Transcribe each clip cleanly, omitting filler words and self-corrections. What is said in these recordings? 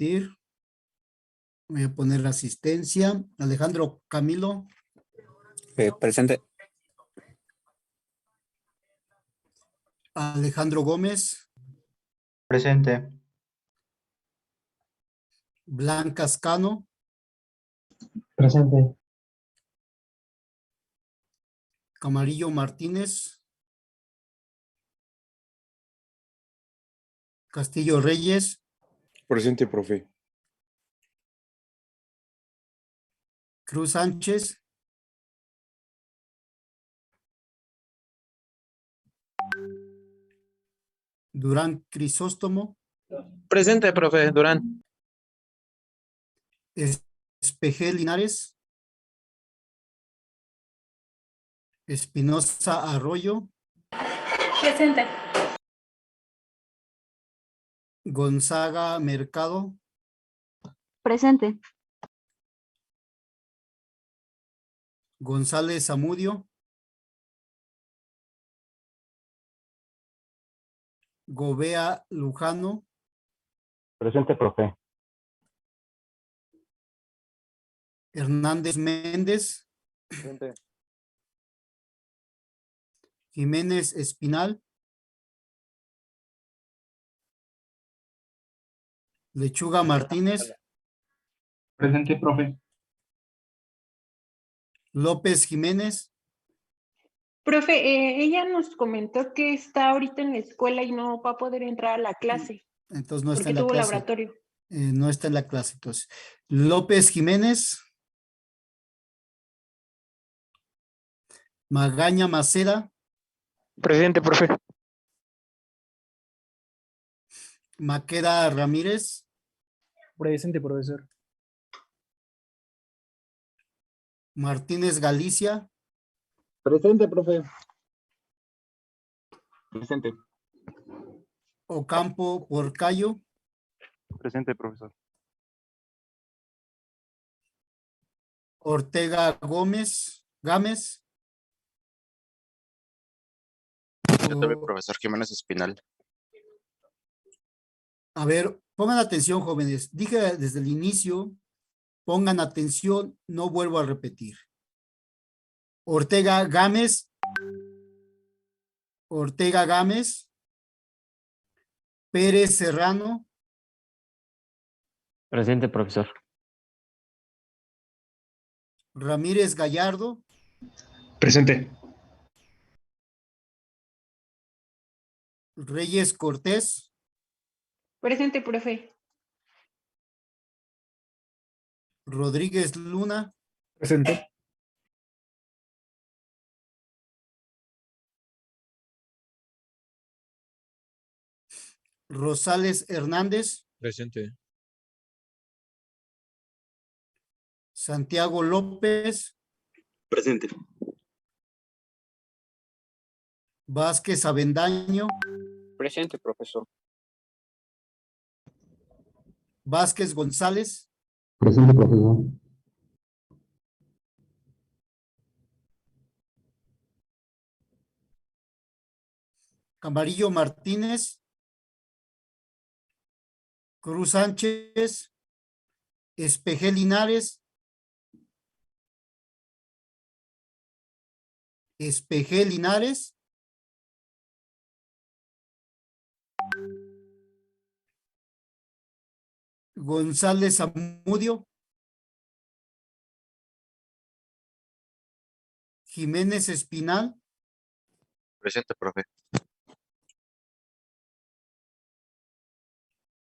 repetir. Voy a poner la asistencia. Alejandro Camilo. Presente. Alejandro Gómez. Presente. Blanca Ascano. Presente. Camarillo Martínez. Castillo Reyes. Presente, profe. Cruz Sánchez. Durán Crisóstomo. Presente, profe, Durán. Espejel Linares. Espinosa Arroyo. Presente. Gonzaga Mercado. Presente. González Zamudio. Gobea Lujano. Presente, profe. Hernández Méndez. Presente. Jiménez Espinal. Lechuga Martínez. Presente, profe. López Jiménez. Profe, ella nos comentó que está ahorita en la escuela y no va a poder entrar a la clase Entonces no está porque en la tuvo clase. laboratorio. No está en la clase. Entonces, López Jiménez. Magaña Maceda. Presente, profe. Maqueda Ramírez. Presente, profesor. Martínez Galicia. Presente, profe. Presente. Ocampo Porcayo. Presente, profesor. Ortega Gómez. Gámez. Yo también, profesor Jiménez Espinal. A ver, pongan atención, jóvenes. Dije desde el inicio, pongan atención, no vuelvo a repetir. Ortega Gámez. Ortega Gámez. Pérez Serrano. Presente, profesor. Ramírez Gallardo. Presente. Reyes Cortés. Presente, profe. Rodríguez Luna. Presente. Rosales Hernández. Presente. Santiago López. Presente. Vázquez Avendaño. Presente, profesor. Vázquez González. Presente, profesor. Camarillo Martínez. Cruz Sánchez. Espejel Linares. Espejel Linares. González Zamudio. Jiménez Espinal. Presente, profe.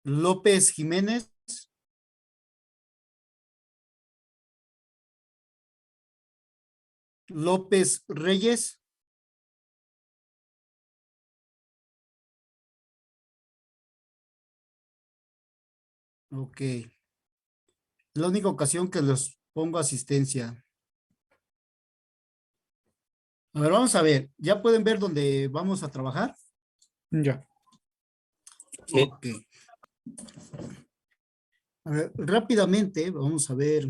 López Jiménez. López Reyes. Ok. La única ocasión que los pongo asistencia. A ver, vamos a ver. ¿Ya pueden ver dónde vamos a trabajar? Ya. Sí. Ok. A ver, rápidamente vamos a ver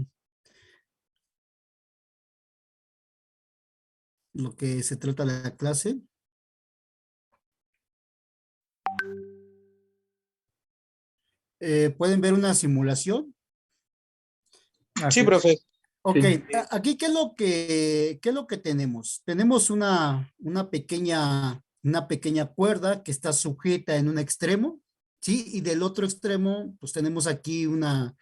lo que se trata de la clase. ¿Pueden ver una simulación? Así Sí, es. profe. Ok, Sí. aquí ¿qué es lo que tenemos? Tenemos una pequeña cuerda que está sujeta en un extremo, ¿sí? Y del otro extremo, pues tenemos aquí una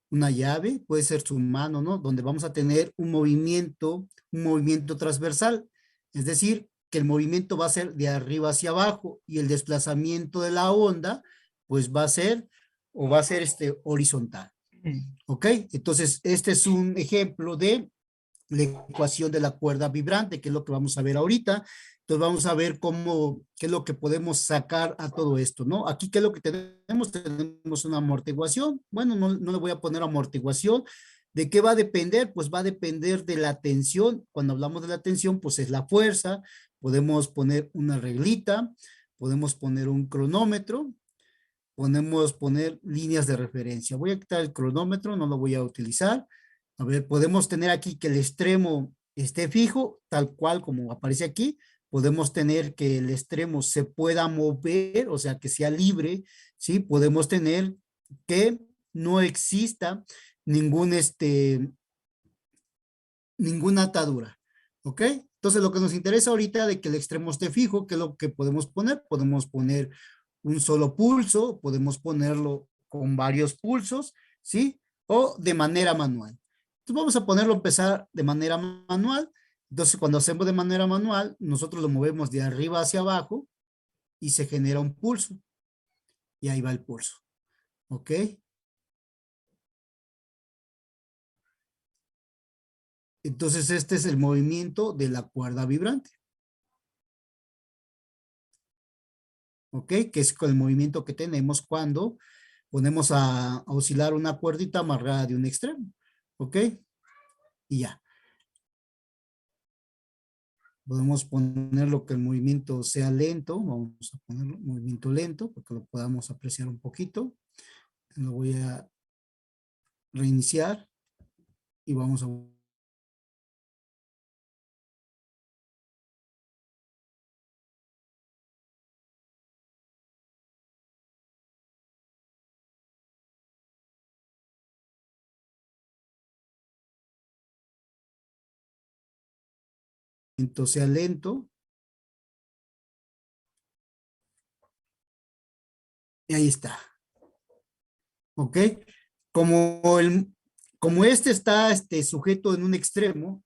llave, puede ser su mano, ¿no? Donde vamos a tener un movimiento transversal, es decir, que el movimiento va a ser de arriba hacia abajo y el desplazamiento de la onda, pues va a ser horizontal. ¿Ok? Entonces, este es un ejemplo de la ecuación de la cuerda vibrante, que es lo que vamos a ver ahorita. Entonces, vamos a ver qué es lo que podemos sacar a todo esto, ¿no? Aquí, ¿qué es lo que tenemos? Tenemos una amortiguación. Bueno, no le voy a poner amortiguación. ¿De qué va a depender? Pues va a depender de la tensión. Cuando hablamos de la tensión, pues es la fuerza. Podemos poner una reglita, podemos poner un cronómetro, podemos poner líneas de referencia. Voy a quitar el cronómetro, no lo voy a utilizar. A ver, podemos tener aquí que el extremo esté fijo, tal cual como aparece aquí. Podemos tener que el extremo se pueda mover, o sea, que sea libre, ¿sí? Podemos tener que no exista ningún, ninguna atadura, ¿ok? Entonces, lo que nos interesa ahorita de que el extremo esté fijo, ¿qué es lo que podemos poner? Podemos poner un solo pulso, podemos ponerlo con varios pulsos, ¿sí? O de manera manual. Entonces, vamos a ponerlo, empezar de manera manual. Entonces, cuando hacemos de manera manual, nosotros lo movemos de arriba hacia abajo y se genera un pulso. Y ahí va el pulso, ¿ok? Entonces, este es el movimiento de la cuerda vibrante. ¿Ok? Que es con el movimiento que tenemos cuando ponemos a oscilar una cuerdita amarrada de un extremo. ¿Ok? Y ya. Podemos ponerlo que el movimiento sea lento. Vamos a ponerlo movimiento lento para que lo podamos apreciar un poquito. Lo voy a reiniciar y vamos a... movimiento sea lento. Y ahí está. ¿Ok? Como, como este está sujeto en un extremo,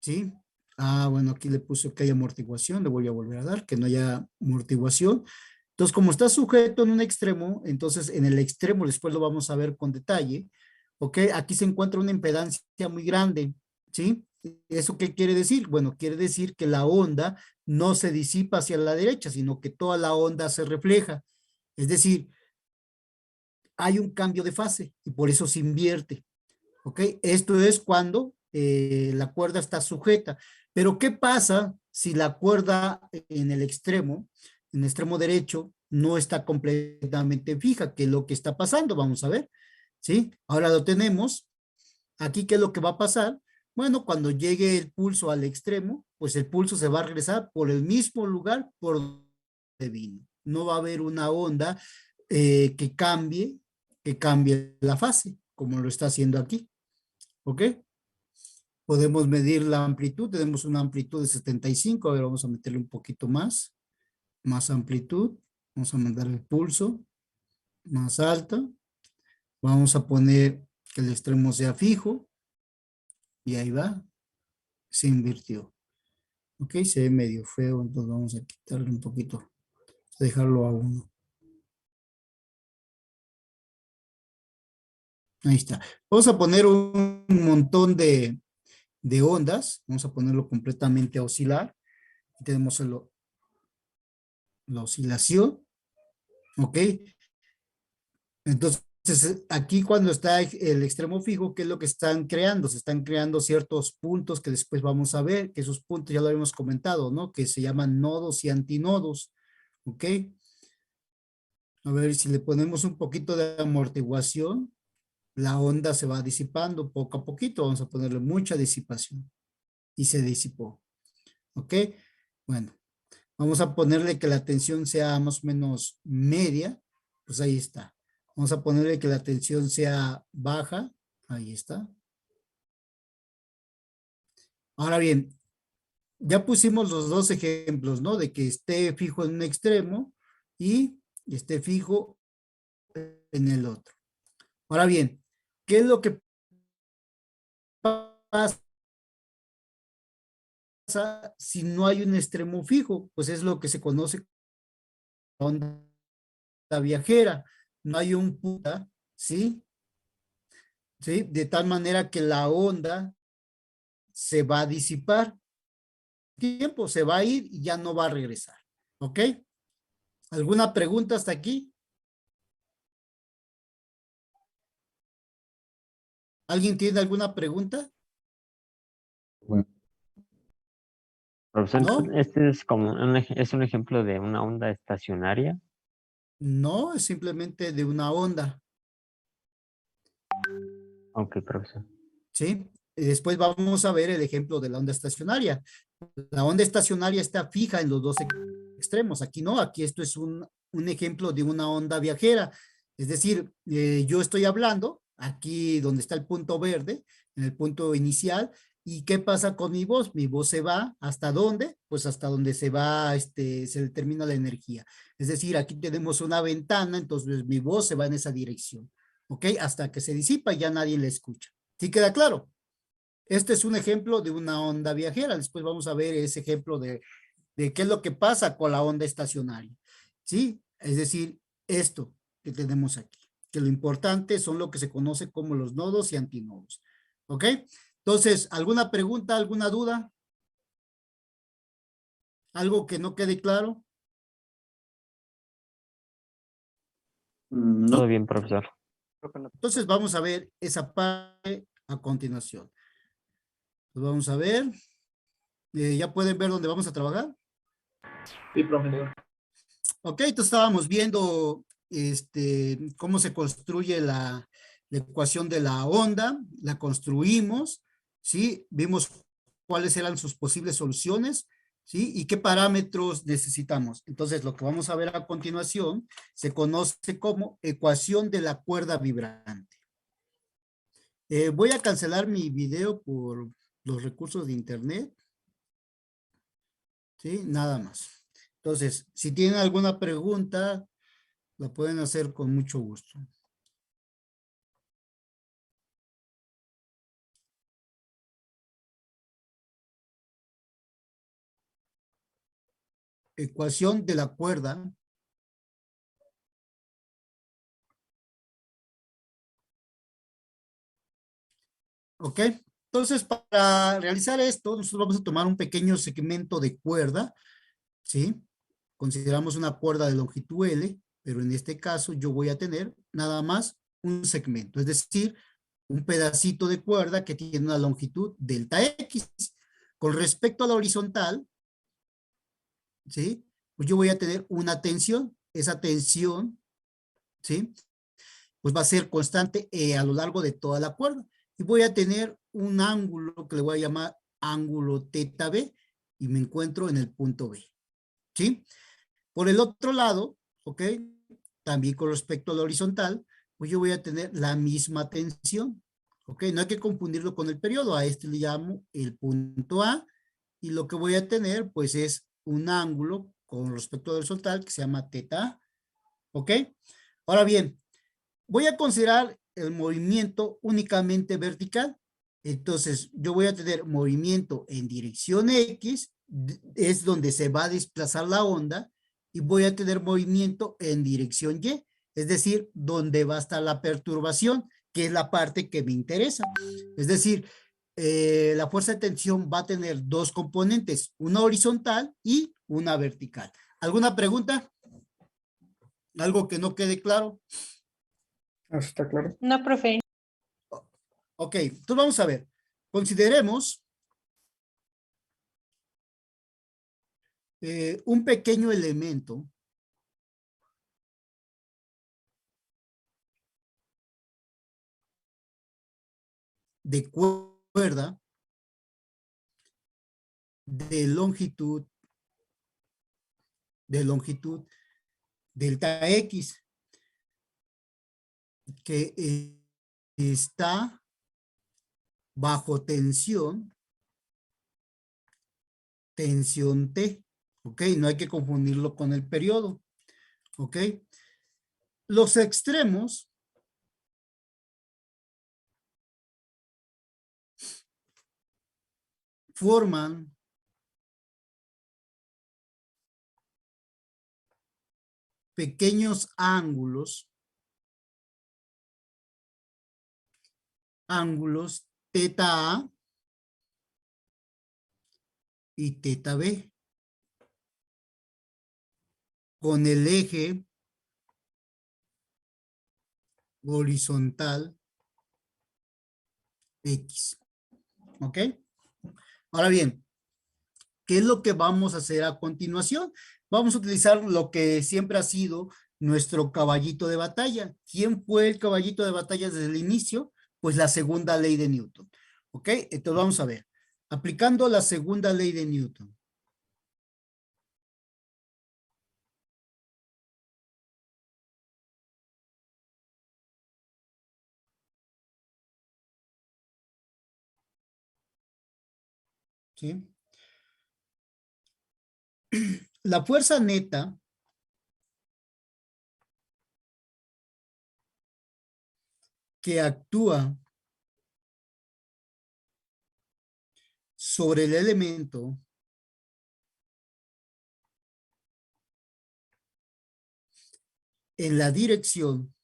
¿sí? Ah, bueno, aquí le puse que hay amortiguación, le voy a volver a dar, que no haya amortiguación. Entonces, como está sujeto en un extremo, entonces en el extremo después lo vamos a ver con detalle, ¿ok? Aquí se encuentra una impedancia muy grande, ¿sí? ¿Eso qué quiere decir? Bueno, quiere decir que la onda no se disipa hacia la derecha, sino que toda la onda se refleja. Es decir, hay un cambio de fase y por eso se invierte. ¿Ok? Esto es cuando la cuerda está sujeta. Pero ¿qué pasa si la cuerda en el extremo derecho, no está completamente fija? ¿Qué es lo que está pasando? Vamos a ver. ¿Sí? Ahora lo tenemos. Aquí, ¿qué es lo que va a pasar? Bueno, cuando llegue el pulso al extremo, pues el pulso se va a regresar por el mismo lugar por donde vino. No va a haber una onda que cambie la fase, como lo está haciendo aquí. ¿Ok? Podemos medir la amplitud, tenemos una amplitud de 75, a ver, vamos a meterle un poquito más amplitud, vamos a mandar el pulso más alta, vamos a poner que el extremo sea fijo, y ahí va, se invirtió. Ok, se ve medio feo, entonces vamos a quitarle un poquito, dejarlo a 1. Ahí está. Vamos a poner un montón de ondas, vamos a ponerlo completamente a oscilar. Tenemos la oscilación, ¿ok? Entonces, aquí cuando está el extremo fijo, ¿qué es lo que están creando? Se están creando ciertos puntos que después vamos a ver, que esos puntos ya lo habíamos comentado, ¿no? Que se llaman nodos y antinodos, ¿ok? A ver, si le ponemos un poquito de amortiguación, la onda se va disipando poco a poquito, vamos a ponerle mucha disipación. Y se disipó, ¿ok? Bueno, vamos a ponerle que la tensión sea más o menos media, pues ahí está. Vamos a ponerle que la tensión sea baja. Ahí está. Ahora bien, ya pusimos los dos ejemplos, ¿no? De que esté fijo en un extremo y esté fijo en el otro. Ahora bien, ¿qué es lo que pasa si no hay un extremo fijo? Pues es lo que se conoce como onda viajera. No hay un punto, ¿sí? ¿Sí? De tal manera que la onda se va a disipar. Tiempo se va a ir y ya no va a regresar. ¿Ok? ¿Alguna pregunta hasta aquí? ¿Alguien tiene alguna pregunta? Bueno, Profesor, ¿No? este es como es un ejemplo de una onda estacionaria. No, es simplemente de una onda. Ok, profesor. ¿Sí? Y después vamos a ver el ejemplo de la onda estacionaria. La onda estacionaria está fija en los dos extremos. Aquí no, aquí esto es un ejemplo de una onda viajera. Es decir, yo estoy hablando aquí donde está el punto verde, en el punto inicial, ¿y qué pasa con mi voz? Mi voz se va, ¿hasta dónde? Pues hasta donde se va, se determina la energía. Es decir, aquí tenemos una ventana, entonces mi voz se va en esa dirección, ¿ok? Hasta que se disipa y ya nadie la escucha. ¿Sí queda claro? Este es un ejemplo de una onda viajera. Después vamos a ver ese ejemplo de qué es lo que pasa con la onda estacionaria. ¿Sí? Es decir, esto que tenemos aquí, que lo importante son lo que se conoce como los nodos y antinodos. ¿Ok? Entonces, ¿alguna pregunta, alguna duda? ¿Algo que no quede claro? Todo bien, profesor. Entonces, vamos a ver esa parte a continuación. Pues vamos a ver. ¿Ya pueden ver dónde vamos a trabajar? Sí, profesor. Ok, entonces estábamos viendo cómo se construye la ecuación de la onda, la construimos, ¿sí? Vimos cuáles eran sus posibles soluciones, ¿sí? Y qué parámetros necesitamos. Entonces, lo que vamos a ver a continuación se conoce como ecuación de la cuerda vibrante. Voy a cancelar mi video por los recursos de internet, ¿sí? Nada más. Entonces, si tienen alguna pregunta, la pueden hacer con mucho gusto. Ecuación de la cuerda. ¿Ok? Entonces, para realizar esto, nosotros vamos a tomar un pequeño segmento de cuerda, ¿sí? Consideramos una cuerda de longitud L, pero en este caso yo voy a tener nada más un segmento, es decir, un pedacito de cuerda que tiene una longitud delta X. Con respecto a la horizontal, ¿sí? Pues yo voy a tener una tensión, esa tensión, ¿sí? Pues va a ser constante a lo largo de toda la cuerda. Y voy a tener un ángulo que le voy a llamar ángulo teta B y me encuentro en el punto B. ¿Sí? Por el otro lado, ¿ok? También con respecto a la horizontal, pues yo voy a tener la misma tensión. ¿Ok? No hay que confundirlo con el periodo. A este le llamo el punto A y lo que voy a tener pues es un ángulo con respecto a la horizontal que se llama teta A. ¿Ok? Ahora bien, voy a considerar el movimiento únicamente vertical. Entonces, yo voy a tener movimiento en dirección X, es donde se va a desplazar la onda, y voy a tener movimiento en dirección Y, es decir, donde va a estar la perturbación, que es la parte que me interesa. Es decir, la fuerza de tensión va a tener dos componentes, una horizontal y una vertical. ¿Alguna pregunta? ¿Algo que no quede claro? ¿Está claro? No, profe. Ok, entonces vamos a ver. Consideremos un pequeño elemento de cuerda de longitud delta X. que está bajo tensión, tensión T, ¿ok? No hay que confundirlo con el periodo, ¿ok? Los extremos forman pequeños ángulos teta A y teta B con el eje horizontal X. ¿Ok? Ahora bien, ¿qué es lo que vamos a hacer a continuación? Vamos a utilizar lo que siempre ha sido nuestro caballito de batalla. ¿Quién fue el caballito de batalla desde el inicio? Pues la segunda ley de Newton. ¿Ok? Entonces vamos a ver. Aplicando la segunda ley de Newton. ¿Sí? La fuerza neta que actúa sobre el elemento en la dirección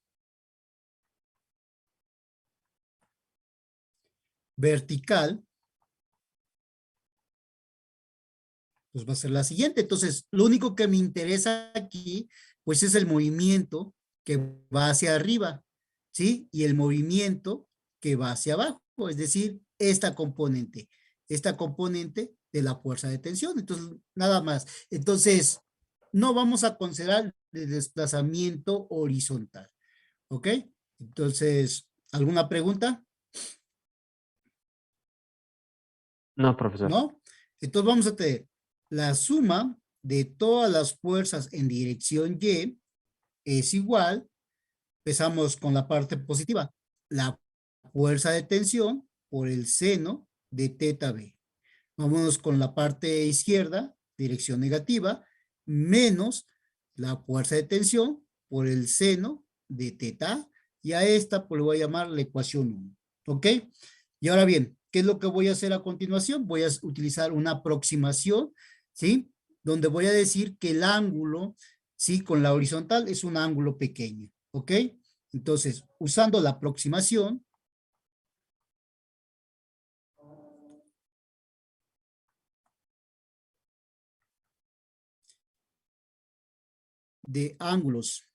vertical, pues va a ser la siguiente. Entonces, lo único que me interesa aquí, pues es el movimiento que va hacia arriba, ¿sí? Y el movimiento que va hacia abajo, es decir, esta componente de la fuerza de tensión. Entonces, nada más. Entonces, no vamos a considerar el desplazamiento horizontal, ¿ok? Entonces, ¿alguna pregunta? No, profesor. ¿No? Entonces vamos a tener la suma de todas las fuerzas en dirección Y es igual, empezamos con la parte positiva, la fuerza de tensión por el seno de teta B. Vámonos con la parte izquierda, dirección negativa, menos la fuerza de tensión por el seno de teta A, y a esta pues le voy a llamar la ecuación 1, ¿ok? Y ahora bien, ¿qué es lo que voy a hacer a continuación? Voy a utilizar una aproximación, ¿sí? Donde voy a decir que el ángulo, ¿sí? Con la horizontal es un ángulo pequeño, ¿ok? Entonces, usando la aproximación, de ángulos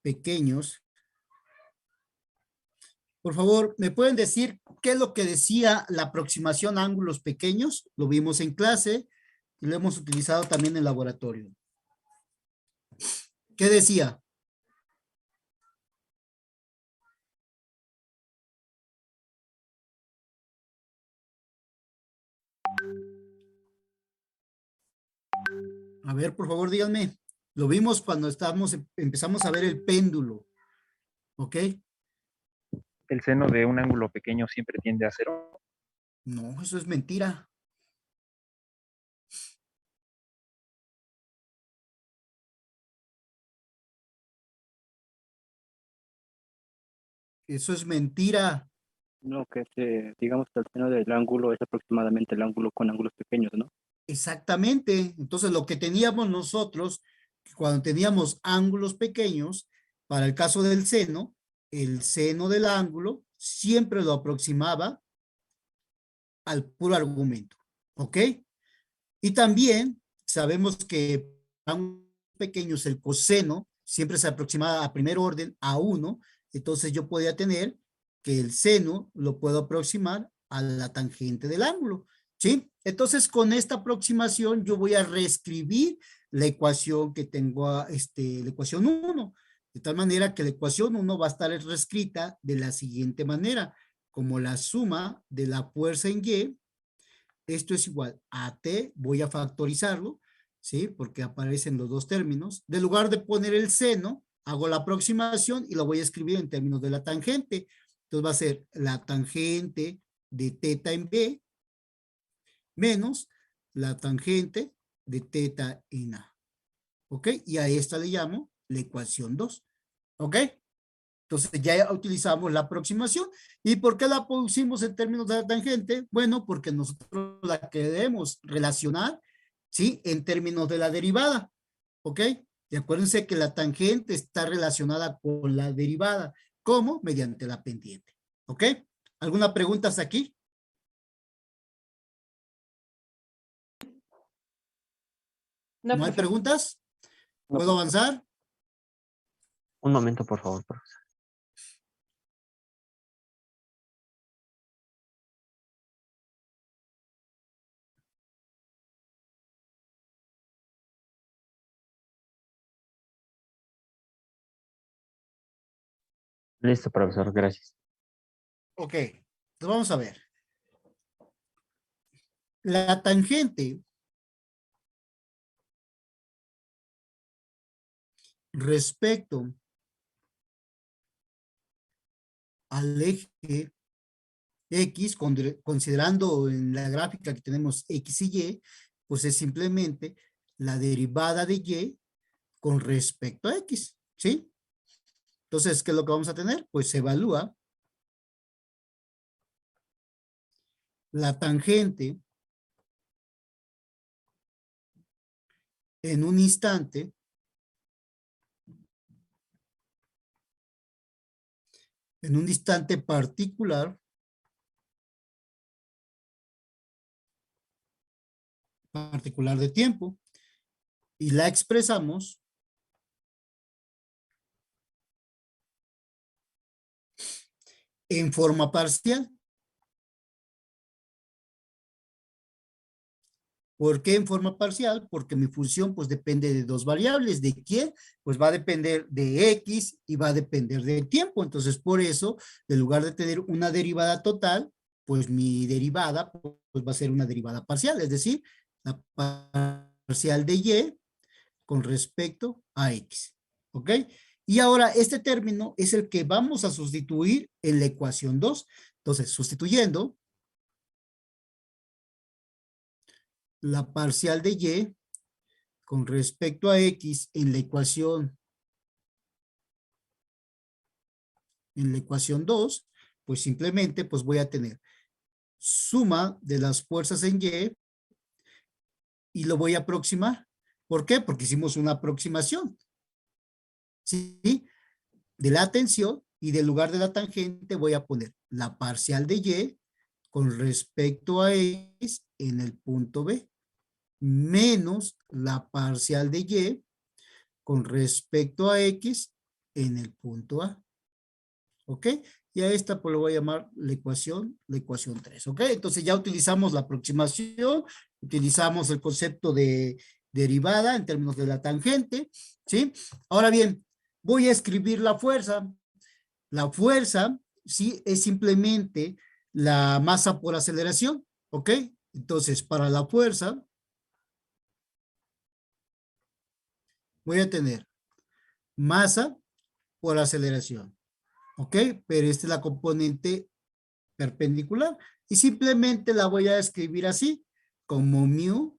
pequeños, por favor, ¿me pueden decir qué es lo que decía la aproximación a ángulos pequeños? Lo vimos en clase y lo hemos utilizado también en laboratorio. ¿Qué decía? A ver, por favor, díganme. Lo vimos cuando empezamos a ver el péndulo. ¿Ok? El seno de un ángulo pequeño siempre tiende a cero. No, eso es mentira. Eso es mentira. No, digamos que el seno del ángulo es aproximadamente el ángulo con ángulos pequeños, ¿no? Exactamente. Entonces, lo que teníamos nosotros, cuando teníamos ángulos pequeños, para el caso del seno, el seno del ángulo siempre lo aproximaba al puro argumento. ¿Ok? Y también sabemos que ángulos pequeños, el coseno siempre se aproximaba a primer orden a 1. Entonces, yo podía tener que el seno lo puedo aproximar a la tangente del ángulo. ¿Sí? Entonces, con esta aproximación, yo voy a reescribir la ecuación que tengo, la ecuación 1. De tal manera que la ecuación 1 va a estar reescrita de la siguiente manera, como la suma de la fuerza en Y, esto es igual a T, voy a factorizarlo, ¿sí? Porque aparecen los dos términos. De lugar de poner el seno, hago la aproximación y lo voy a escribir en términos de la tangente. Entonces va a ser la tangente de teta en B menos la tangente de teta en A. ¿Ok? Y a esta le llamo la ecuación 2. ¿Ok? Entonces ya utilizamos la aproximación. ¿Y por qué la pusimos en términos de la tangente? Bueno, porque nosotros la queremos relacionar, ¿sí? En términos de la derivada. ¿Ok? Y acuérdense que la tangente está relacionada con la derivada. ¿Cómo? Mediante la pendiente. ¿Ok? ¿Alguna pregunta hasta aquí? No, ¿No hay profe. preguntas? No, ¿Puedo avanzar? Un momento, por favor, profesor. Listo, profesor, gracias. Ok. Entonces vamos a ver. La tangente respecto al eje X, considerando en la gráfica que tenemos X y Y, pues es simplemente la derivada de Y con respecto a X, ¿sí? Entonces, ¿qué es lo que vamos a tener? Pues se evalúa la tangente en un instante particular de tiempo y la expresamos en forma parcial. ¿Por qué en forma parcial? Porque mi función pues depende de dos variables. ¿De quién? Pues va a depender de X y va a depender del tiempo. Entonces, por eso, en lugar de tener una derivada total, pues mi derivada pues va a ser una derivada parcial, es decir, la parcial de Y con respecto a X. ¿Ok? Y ahora este término es el que vamos a sustituir en la ecuación 2. Entonces, sustituyendo la parcial de Y con respecto a X en la ecuación 2, pues simplemente pues voy a tener suma de las fuerzas en y lo voy a aproximar. ¿Por qué? Porque hicimos una aproximación, ¿sí? De la tensión y del lugar de la tangente voy a poner la parcial de Y con respecto a X en el punto B menos la parcial de Y con respecto a X en el punto A. ¿Ok? Y a esta pues lo voy a llamar la ecuación 3. ¿Ok? Entonces ya utilizamos la aproximación, utilizamos el concepto de derivada en términos de la tangente, ¿sí? Ahora bien, voy a escribir la fuerza. La fuerza, ¿sí? Es simplemente la masa por aceleración, ¿ok? Entonces, para la fuerza, voy a tener masa por aceleración, ¿ok? Pero esta es la componente perpendicular y simplemente la voy a escribir así, como mu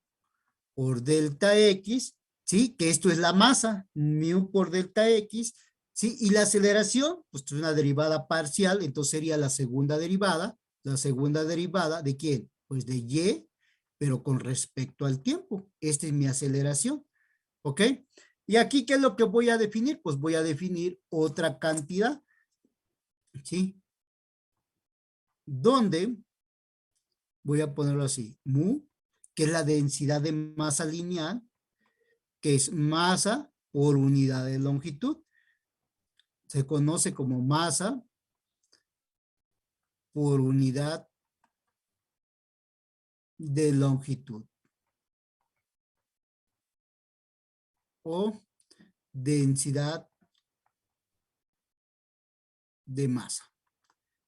por delta X, ¿sí? Que esto es la masa, mu por delta X, ¿sí? Y la aceleración, pues es una derivada parcial, entonces sería la segunda derivada ¿de quién? Pues de Y, pero con respecto al tiempo. Esta es mi aceleración, ¿ok? Y aquí, ¿qué es lo que voy a definir? Pues voy a definir otra cantidad, ¿sí? Donde voy a ponerlo así, mu, que es la densidad de masa lineal, que es masa por unidad de longitud. Se conoce como masa por unidad de longitud o densidad de masa.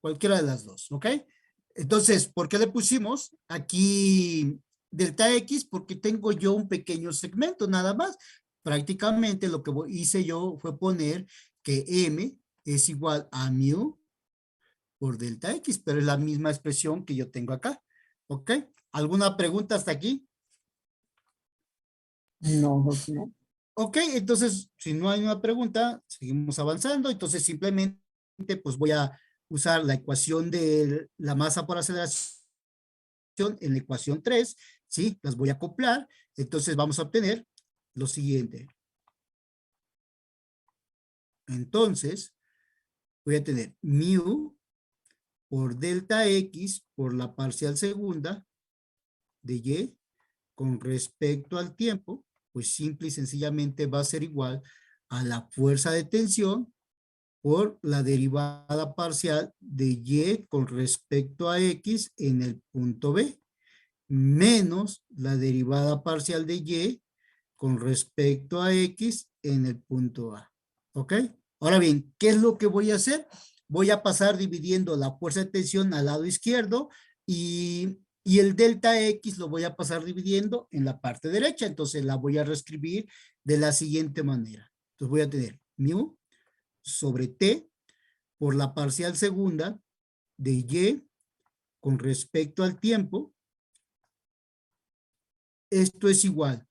Cualquiera de las dos, ¿ok? Entonces, ¿por qué le pusimos aquí delta X? Porque tengo yo un pequeño segmento nada más. prácticamente lo que hice yo fue poner que M es igual a mu por delta X, pero es la misma expresión que yo tengo acá. ¿Ok? ¿Alguna pregunta hasta aquí? No, no. Ok, entonces, si no hay una pregunta, seguimos avanzando. Entonces, simplemente, pues voy a usar la ecuación de la masa por aceleración en la ecuación 3, ¿sí? Las voy a acoplar. Entonces, vamos a obtener lo siguiente. Entonces, voy a tener mu por delta X por la parcial segunda de Y con respecto al tiempo, pues simple y sencillamente va a ser igual a la fuerza de tensión por la derivada parcial de Y con respecto a X en el punto B, menos la derivada parcial de Y con respecto a X en el punto A. ¿Ok? Ahora bien, ¿qué es lo que voy a hacer? Voy a pasar dividiendo la fuerza de tensión al lado izquierdo y el delta X lo voy a pasar dividiendo en la parte derecha. Entonces la voy a reescribir de la siguiente manera. Entonces voy a tener mu sobre T por la parcial segunda de Y con respecto al tiempo. Esto es igual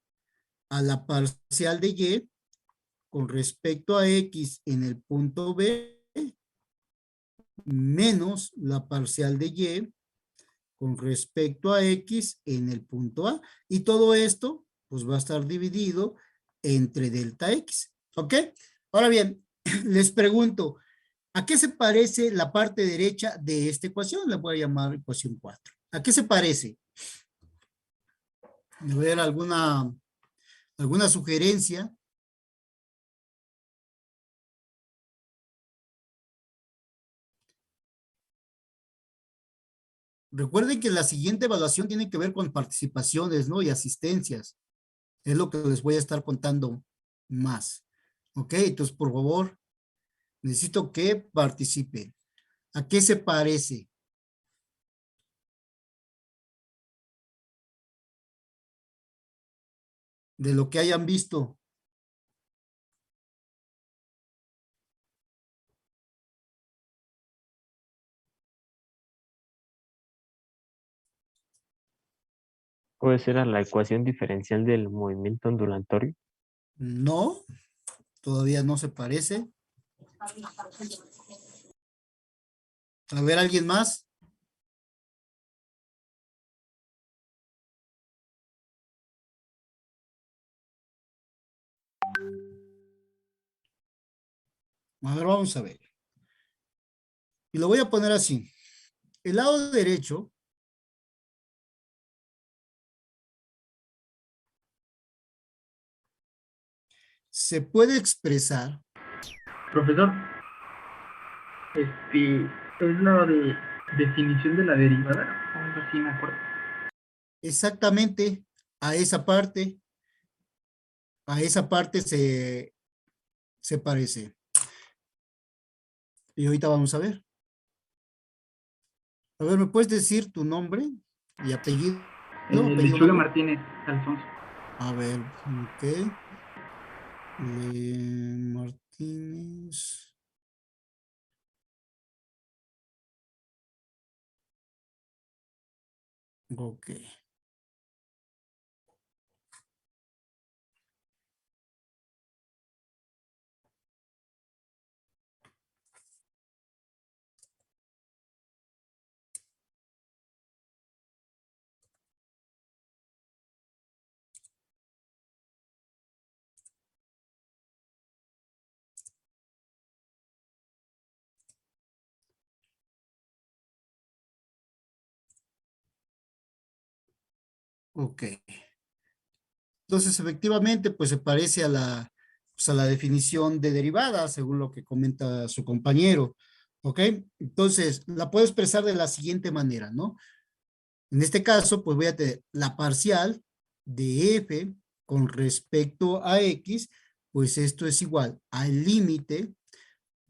a la parcial de Y con respecto a X en el punto B menos la parcial de Y con respecto a X en el punto A. Y todo esto pues va a estar dividido entre delta X. ¿Ok? Ahora bien, les pregunto, ¿a qué se parece la parte derecha de esta ecuación? La voy a llamar ecuación 4. ¿A qué se parece? A ver, alguna sugerencia. Recuerden que la siguiente evaluación tiene que ver con participaciones, ¿no? Y asistencias. Es lo que les voy a estar contando más. ¿Ok? Entonces, por favor, necesito que participen. ¿A qué se parece? De lo que hayan visto. Puede ser a la ecuación diferencial del movimiento ondulatorio. No, todavía no se parece. A ver, ¿alguien más? A ver, vamos a ver. Y lo voy a poner así. El lado derecho se puede expresar. Profesor, es la de definición de la derivada, algo así me acuerdo. Exactamente a esa parte se parece. Y ahorita vamos a ver. A ver, ¿me puedes decir tu nombre y apellido? Apellido, Lechuga nombre. Martínez Alfonso. A ver, ok. Martínez. Ok. Ok. Entonces, efectivamente, pues se parece a la definición de derivada, según lo que comenta su compañero. ¿Ok? Entonces, la puedo expresar de la siguiente manera, ¿no? En este caso, pues voy a tener la parcial de f con respecto a x, pues esto es igual al límite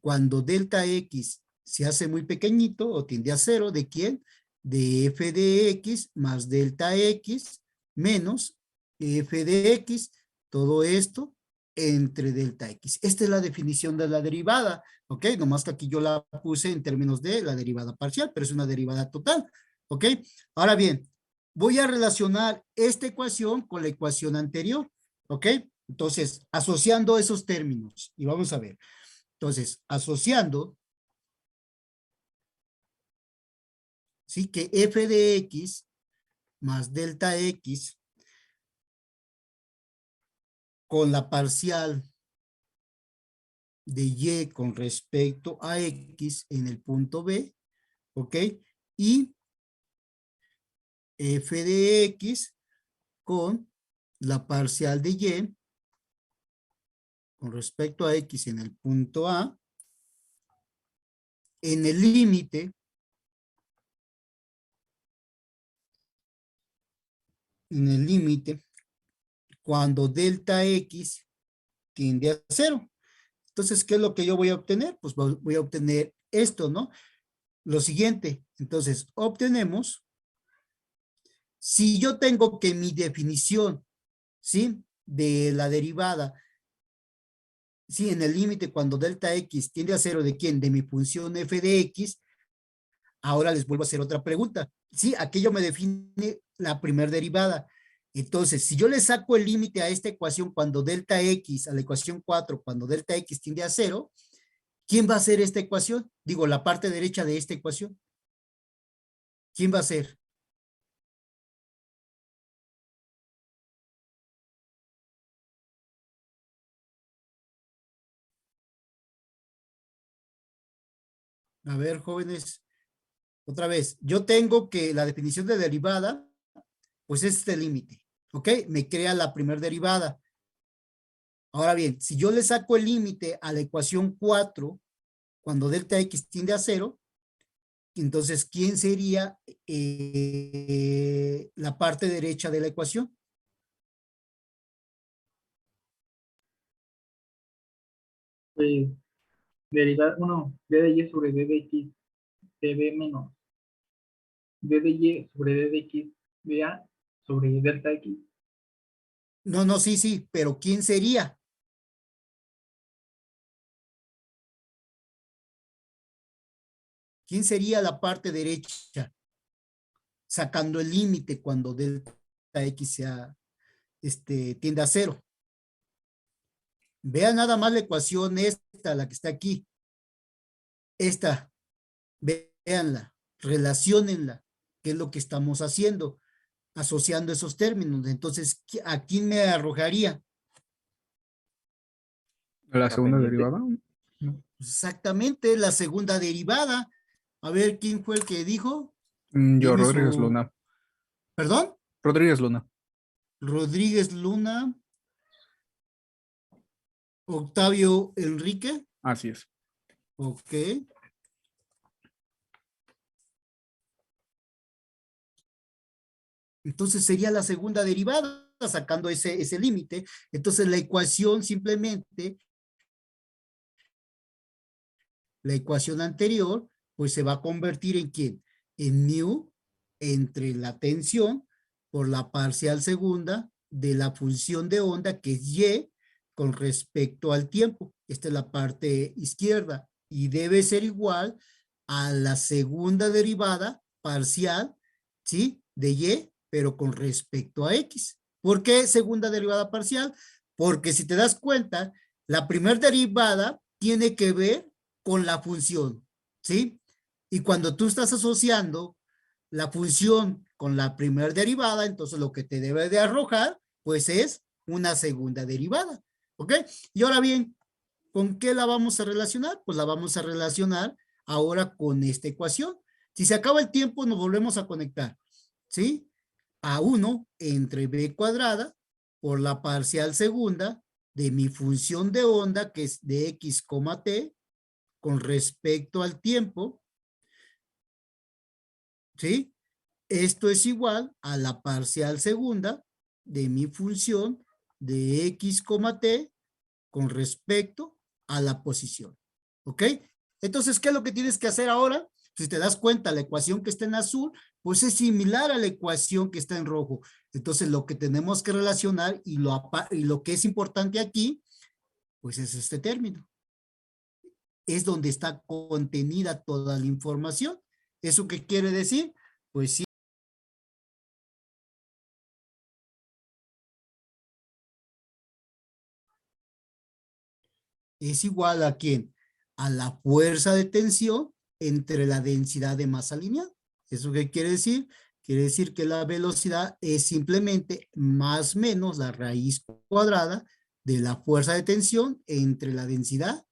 cuando delta x se hace muy pequeñito o tiende a cero, ¿de quién? De f de x más delta x menos f de x, todo esto entre delta X. Esta es la definición de la derivada, ¿ok? Nomás que aquí yo la puse en términos de la derivada parcial, pero es una derivada total, ¿ok? Ahora bien, voy a relacionar esta ecuación con la ecuación anterior, ¿ok? Entonces, asociando esos términos, y vamos a ver. Entonces, asociando, ¿sí? Que f de x más delta x con la parcial de y con respecto a x en el punto B, ¿ok? Y f de x con la parcial de y con respecto a x en el punto A, en el límite cuando delta x tiende a 0. Entonces, ¿qué es lo que yo voy a obtener? Pues voy a obtener esto, ¿no? Lo siguiente, entonces, obtenemos, si yo tengo que mi definición, ¿sí? De la derivada, ¿sí? En el límite cuando delta x tiende a 0, ¿de quién? De mi función f de x. Ahora les vuelvo a hacer otra pregunta. Sí, aquello me define la primera derivada. Entonces, si yo le saco el límite a esta ecuación cuando delta x, a la ecuación 4, cuando delta x tiende a 0, ¿quién va a ser esta ecuación? Digo, la parte derecha de esta ecuación. ¿Quién va a ser? A ver, jóvenes, otra vez. Yo tengo que la definición de derivada, pues es este límite, ¿ok? Me crea la primera derivada. Ahora bien, si yo le saco el límite a la ecuación 4, cuando delta x tiende a 0, entonces, ¿quién sería la parte derecha de la ecuación? Pues, derivar, bueno, d de y sobre d de x, db menos d de y sobre d de x, dA sobre delta x. No, no, sí, pero ¿quién sería? ¿Quién sería la parte derecha? Sacando el límite cuando delta x sea, tiende a 0. Vean nada más la ecuación esta, la que está aquí. Esta, véanla, relaciónenla, que es lo que estamos haciendo, asociando esos términos. Entonces, ¿a quién me arrojaría? La Está segunda pendiente. derivada. No. Exactamente, la segunda derivada. A ver, ¿quién fue el que dijo? Yo, Dime Rodríguez su... Luna. ¿Perdón? Rodríguez Luna. Rodríguez Luna. Octavio Enrique. Así es. Ok. Entonces sería la segunda derivada, sacando ese límite. Entonces la ecuación simplemente, la ecuación anterior, pues se va a convertir en ¿quién? En mu entre la tensión por la parcial segunda de la función de onda, que es y, con respecto al tiempo. Esta es la parte izquierda. Y debe ser igual a la segunda derivada parcial, ¿sí? De y, pero con respecto a x. ¿Por qué segunda derivada parcial? Porque si te das cuenta, la primera derivada tiene que ver con la función, ¿sí? Y cuando tú estás asociando la función con la primera derivada, entonces lo que te debe de arrojar, pues es una segunda derivada, ¿ok? Y ahora bien, ¿con qué la vamos a relacionar? Pues la vamos a relacionar ahora con esta ecuación. Si se acaba el tiempo, nos volvemos a conectar, ¿sí? A 1 entre b cuadrada por la parcial segunda de mi función de onda, que es de x, t, con respecto al tiempo, ¿sí? Esto es igual a la parcial segunda de mi función de x, t con respecto a la posición. ¿Ok? Entonces, ¿qué es lo que tienes que hacer ahora? Si te das cuenta, la ecuación que está en azul, pues es similar a la ecuación que está en rojo. Entonces, lo que tenemos que relacionar y lo que es importante aquí Pues es este término. Es donde está contenida toda la información. ¿Eso qué quiere decir? Pues sí. Es igual a ¿quién? A la fuerza de tensión entre la densidad de masa lineal. ¿Eso qué quiere decir? Quiere decir que la velocidad es simplemente más o menos la raíz cuadrada de la fuerza de tensión entre la densidad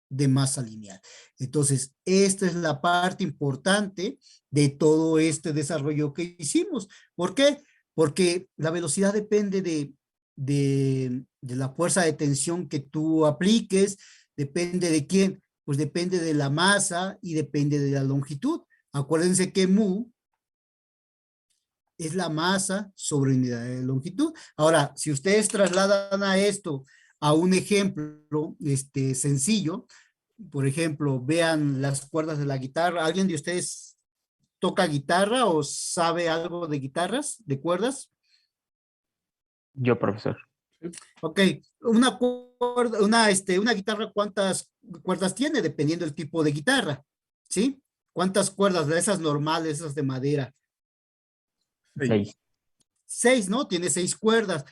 de masa lineal. Entonces, esta es la parte importante de todo este desarrollo que hicimos. ¿Por qué? Porque la velocidad depende de la fuerza de tensión que tú apliques, depende de quién, pues depende de la masa y depende de la longitud. Acuérdense que mu es la masa sobre unidad de longitud. Ahora, si ustedes trasladan a esto a un ejemplo sencillo, por ejemplo, vean las cuerdas de la guitarra. ¿Alguien de ustedes toca guitarra o sabe algo de guitarras, de cuerdas? Yo, profesor. Ok, una cuerda, una guitarra, ¿cuántas cuerdas tiene? Dependiendo del tipo de guitarra, ¿sí? ¿Cuántas cuerdas de esas normales, esas de madera? 6. 6, ¿no? Tiene 6 cuerdas.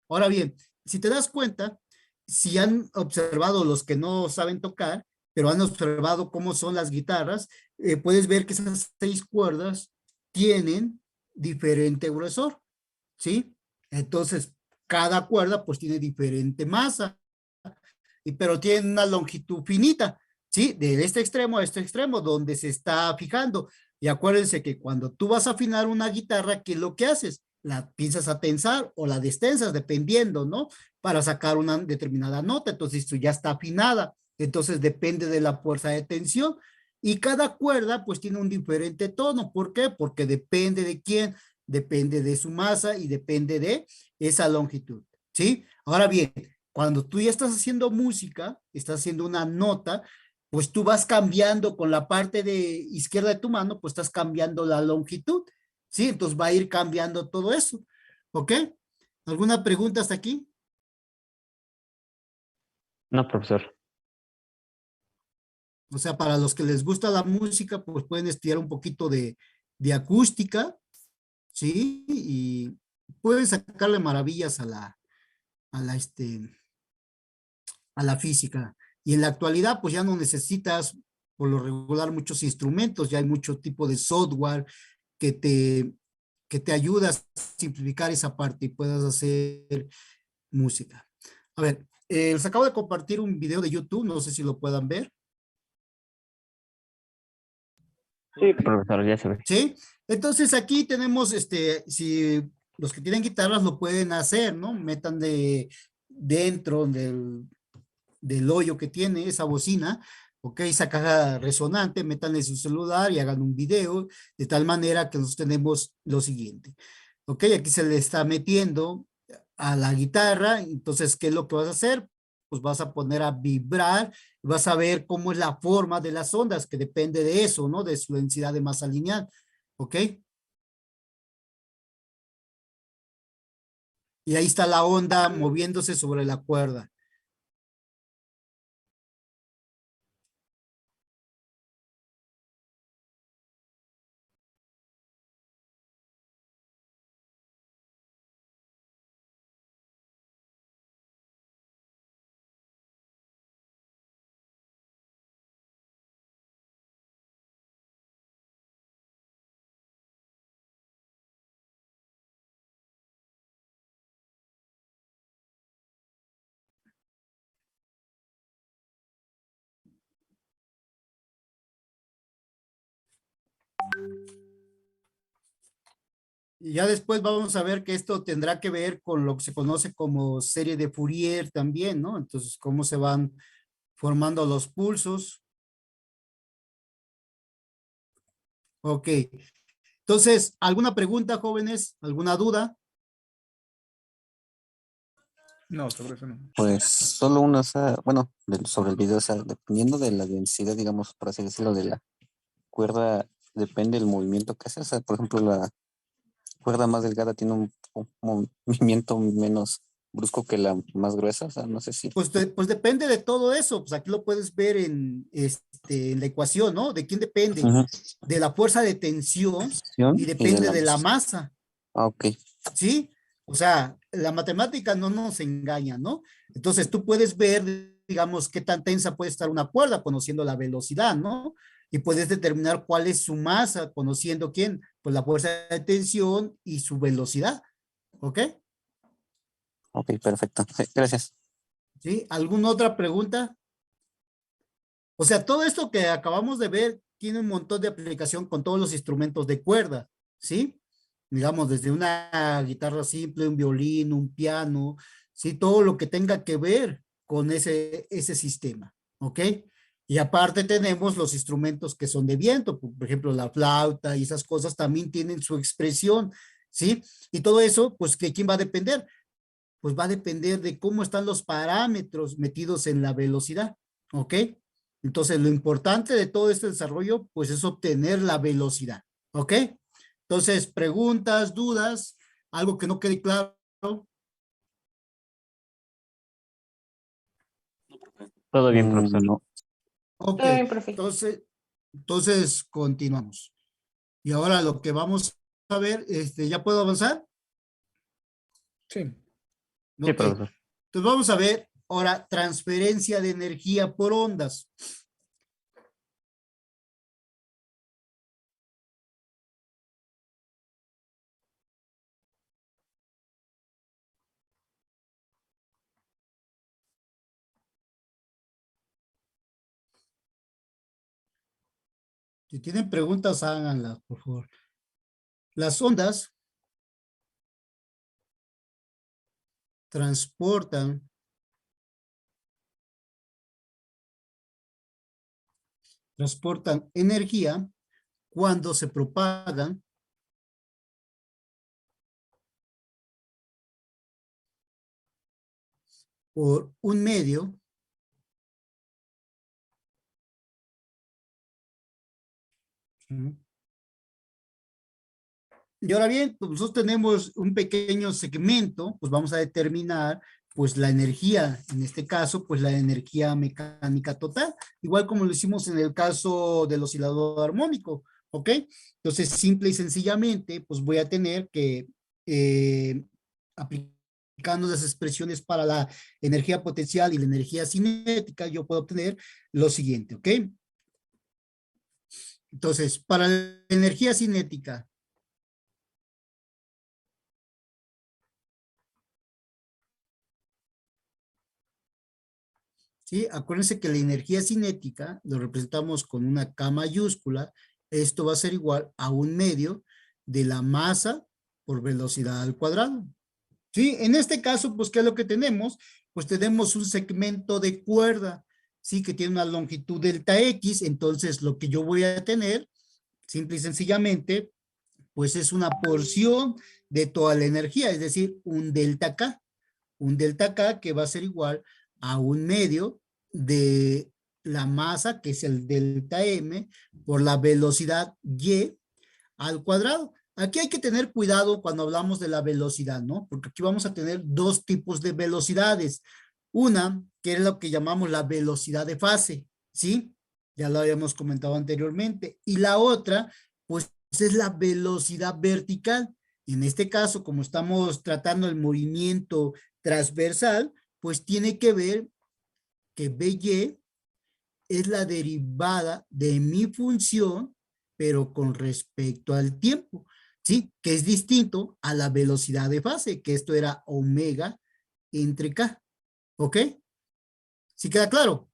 Ahora bien, si te das cuenta, si han observado los que no saben tocar, pero han observado cómo son las guitarras, puedes ver que esas 6 cuerdas tienen diferente grosor, ¿sí? Entonces, cada cuerda pues tiene diferente masa, pero tiene una longitud finita, ¿sí? De este extremo a este extremo, donde se está fijando. Y acuérdense que cuando tú vas a afinar una guitarra, ¿qué es lo que haces? La piensas a tensar o la destensas, dependiendo, ¿no? Para sacar una determinada nota. Entonces, tú ya está afinada. Entonces, depende de la fuerza de tensión. Y cada cuerda, pues, tiene un diferente tono. ¿Por qué? Porque depende de quién, depende de su masa y depende de esa longitud, ¿sí? Ahora bien, cuando tú ya estás haciendo música, estás haciendo una nota, pues tú vas cambiando con la parte de izquierda de tu mano, pues estás cambiando la longitud, ¿sí? Entonces va a ir cambiando todo eso, ¿ok? ¿Alguna pregunta hasta aquí? No, profesor. O sea, para los que les gusta la música, pues pueden estudiar un poquito de acústica, ¿sí? Y pueden sacarle maravillas a a la física. Y en la actualidad, pues ya no necesitas por lo regular muchos instrumentos, ya hay mucho tipo de software que que te ayuda a simplificar esa parte y puedas hacer música. A ver, les acabo de compartir un video de YouTube, no sé si lo puedan ver. Sí, Profesor, ya se ve. ¿Sí? Entonces aquí tenemos, si los que tienen guitarras lo pueden hacer, ¿no? Metan dentro del hoyo que tiene esa bocina, ok, esa caja resonante, métanle su celular y hagan un video, de tal manera que nosotros tenemos lo siguiente. Ok, aquí se le está metiendo a la guitarra, entonces, ¿qué es lo que vas a hacer? Pues vas a poner a vibrar, vas a ver cómo es la forma de las ondas, que depende de eso, ¿no? De su densidad de masa lineal, ¿ok? Y ahí está la onda moviéndose sobre la cuerda. Y ya después vamos a ver que esto tendrá que ver con lo que se conoce como serie de Fourier también, ¿no? Entonces, cómo se van formando los pulsos. Ok. Entonces, ¿alguna pregunta, jóvenes? ¿Alguna duda? No, sobre eso no. Pues solo una, o sea, bueno, sobre el video, o sea, dependiendo de la densidad, digamos, por así decirlo, de la cuerda, depende del movimiento que hace. O sea, por ejemplo, la cuerda más delgada tiene un movimiento menos brusco que la más gruesa, o sea, no sé si. Pues, pues depende de todo eso, pues aquí lo puedes ver en la ecuación, ¿no? ¿De quién depende? Ujú. De la fuerza de tensión y depende de la masa, Ah, ok. ¿sí? O sea, la matemática no nos engaña, ¿no? Entonces tú puedes ver, digamos, qué tan tensa puede estar una cuerda conociendo la velocidad, ¿no? Y puedes determinar cuál es su masa conociendo quién, pues la fuerza de tensión y su velocidad, ¿ok? Ok, perfecto. Sí, gracias. ¿Sí? ¿Alguna otra pregunta? O sea, todo esto que acabamos de ver tiene un montón de aplicación con todos los instrumentos de cuerda, ¿sí? Digamos, desde una guitarra simple, un violín, un piano, ¿sí? Todo lo que tenga que ver con ese sistema, ¿ok? Y aparte tenemos los instrumentos que son de viento, por ejemplo, la flauta y esas cosas también tienen su expresión, ¿sí? Y todo eso, pues, ¿de quién va a depender? Pues va a depender de cómo están los parámetros metidos en la velocidad, ¿ok? Entonces, lo importante de todo este desarrollo, pues es obtener la velocidad, ¿ok? Entonces, preguntas, dudas, algo que no quede claro. Todo bien, profesor. No. Ok, Todo bien, profe. entonces continuamos. Y ahora lo que vamos a ver, ¿ya puedo avanzar? Sí. Sí, Ok, profesor. entonces vamos a ver ahora transferencia de energía por ondas. Si tienen preguntas, háganlas, por favor. Las ondas transportan energía cuando se propagan por un medio y ahora bien, pues nosotros tenemos un pequeño segmento, pues vamos a determinar pues la energía, en este caso, pues la energía mecánica total, igual como lo hicimos en el caso del oscilador armónico, ¿ok? Entonces, simple y sencillamente, pues voy a tener que, aplicando las expresiones para la energía potencial y la energía cinética, yo puedo obtener lo siguiente, ¿ok? Entonces, para la energía cinética, ¿sí? Acuérdense que la energía cinética lo representamos con una K mayúscula. Esto va a ser igual a un medio de la masa por velocidad al cuadrado. ¿Sí? En este caso, pues, ¿qué es lo que tenemos? Pues tenemos un segmento de cuerda, ¿sí? Que tiene una longitud delta X. Entonces, lo que yo voy a tener, simple y sencillamente, pues es una porción de toda la energía, es decir, un delta K. Un delta K que va a ser igual a un medio de la masa, que es el delta M, por la velocidad Y al cuadrado. Aquí hay que tener cuidado cuando hablamos de la velocidad, ¿no? Porque aquí vamos a tener dos tipos de velocidades. Una, que es lo que llamamos la velocidad de fase, ¿sí? Ya lo habíamos comentado anteriormente. Y la otra, pues es la velocidad vertical. En este caso, como estamos tratando el movimiento transversal, pues tiene que ver que BY es la derivada de mi función, pero con respecto al tiempo, ¿sí? Que es distinto a la velocidad de fase, que esto era omega entre K, ¿ok? ¿Sí queda claro?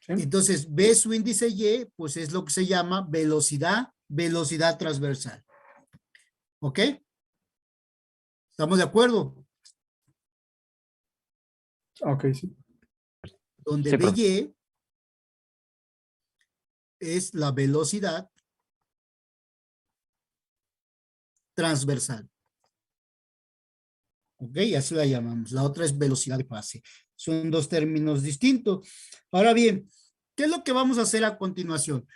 Sí. Entonces, B su índice Y, pues es lo que se llama velocidad transversal, ¿ok? ¿Estamos de acuerdo? Ok, sí. Donde Sí, profe. BY es la velocidad transversal. ¿Ok? Así la llamamos. La otra es velocidad de fase. Son dos términos distintos. Ahora bien, ¿qué es lo que vamos a hacer a continuación?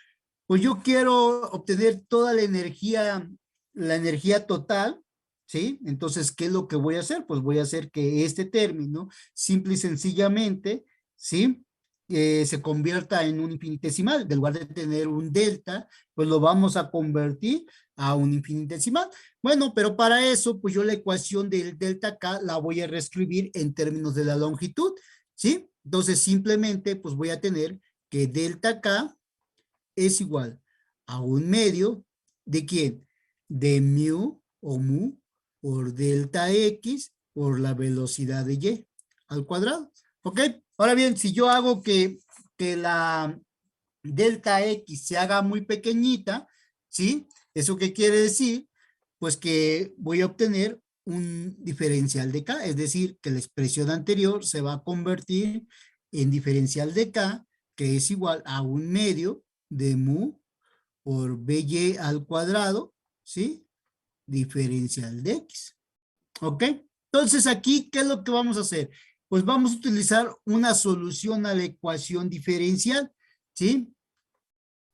Pues yo quiero obtener toda la energía total, ¿sí? Entonces, ¿qué es lo que voy a hacer? Pues voy a hacer que este término, simple y sencillamente, ¿sí? Se convierta en un infinitesimal. En lugar de tener un delta, pues lo vamos a convertir a un infinitesimal. Bueno, pero para eso, pues yo la ecuación del delta K la voy a reescribir en términos de la longitud, ¿sí? Entonces, simplemente, pues voy a tener que delta K es igual a un medio ¿de quién? De mu o mu por delta X por la velocidad de Y al cuadrado. ¿Ok? Ahora bien, si yo hago que la delta X se haga muy pequeñita, ¿sí? ¿Eso qué quiere decir? Pues que voy a obtener un diferencial de K, es decir, que la expresión anterior se va a convertir en diferencial de K, que es igual a un medio de mu por BY al cuadrado, ¿sí? Diferencial de X. ¿Ok? Entonces aquí, ¿qué es lo que vamos a hacer? Pues vamos a utilizar una solución a la ecuación diferencial, ¿sí?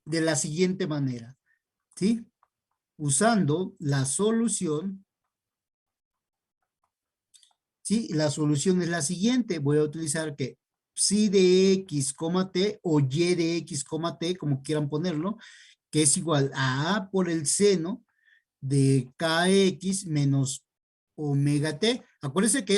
De la siguiente manera, ¿sí? Usando la solución, ¿sí? La solución es la siguiente. Voy a utilizar que psi de x, t o y de x, t, como quieran ponerlo, que es igual a por el seno de kx menos omega t. Acuérdense que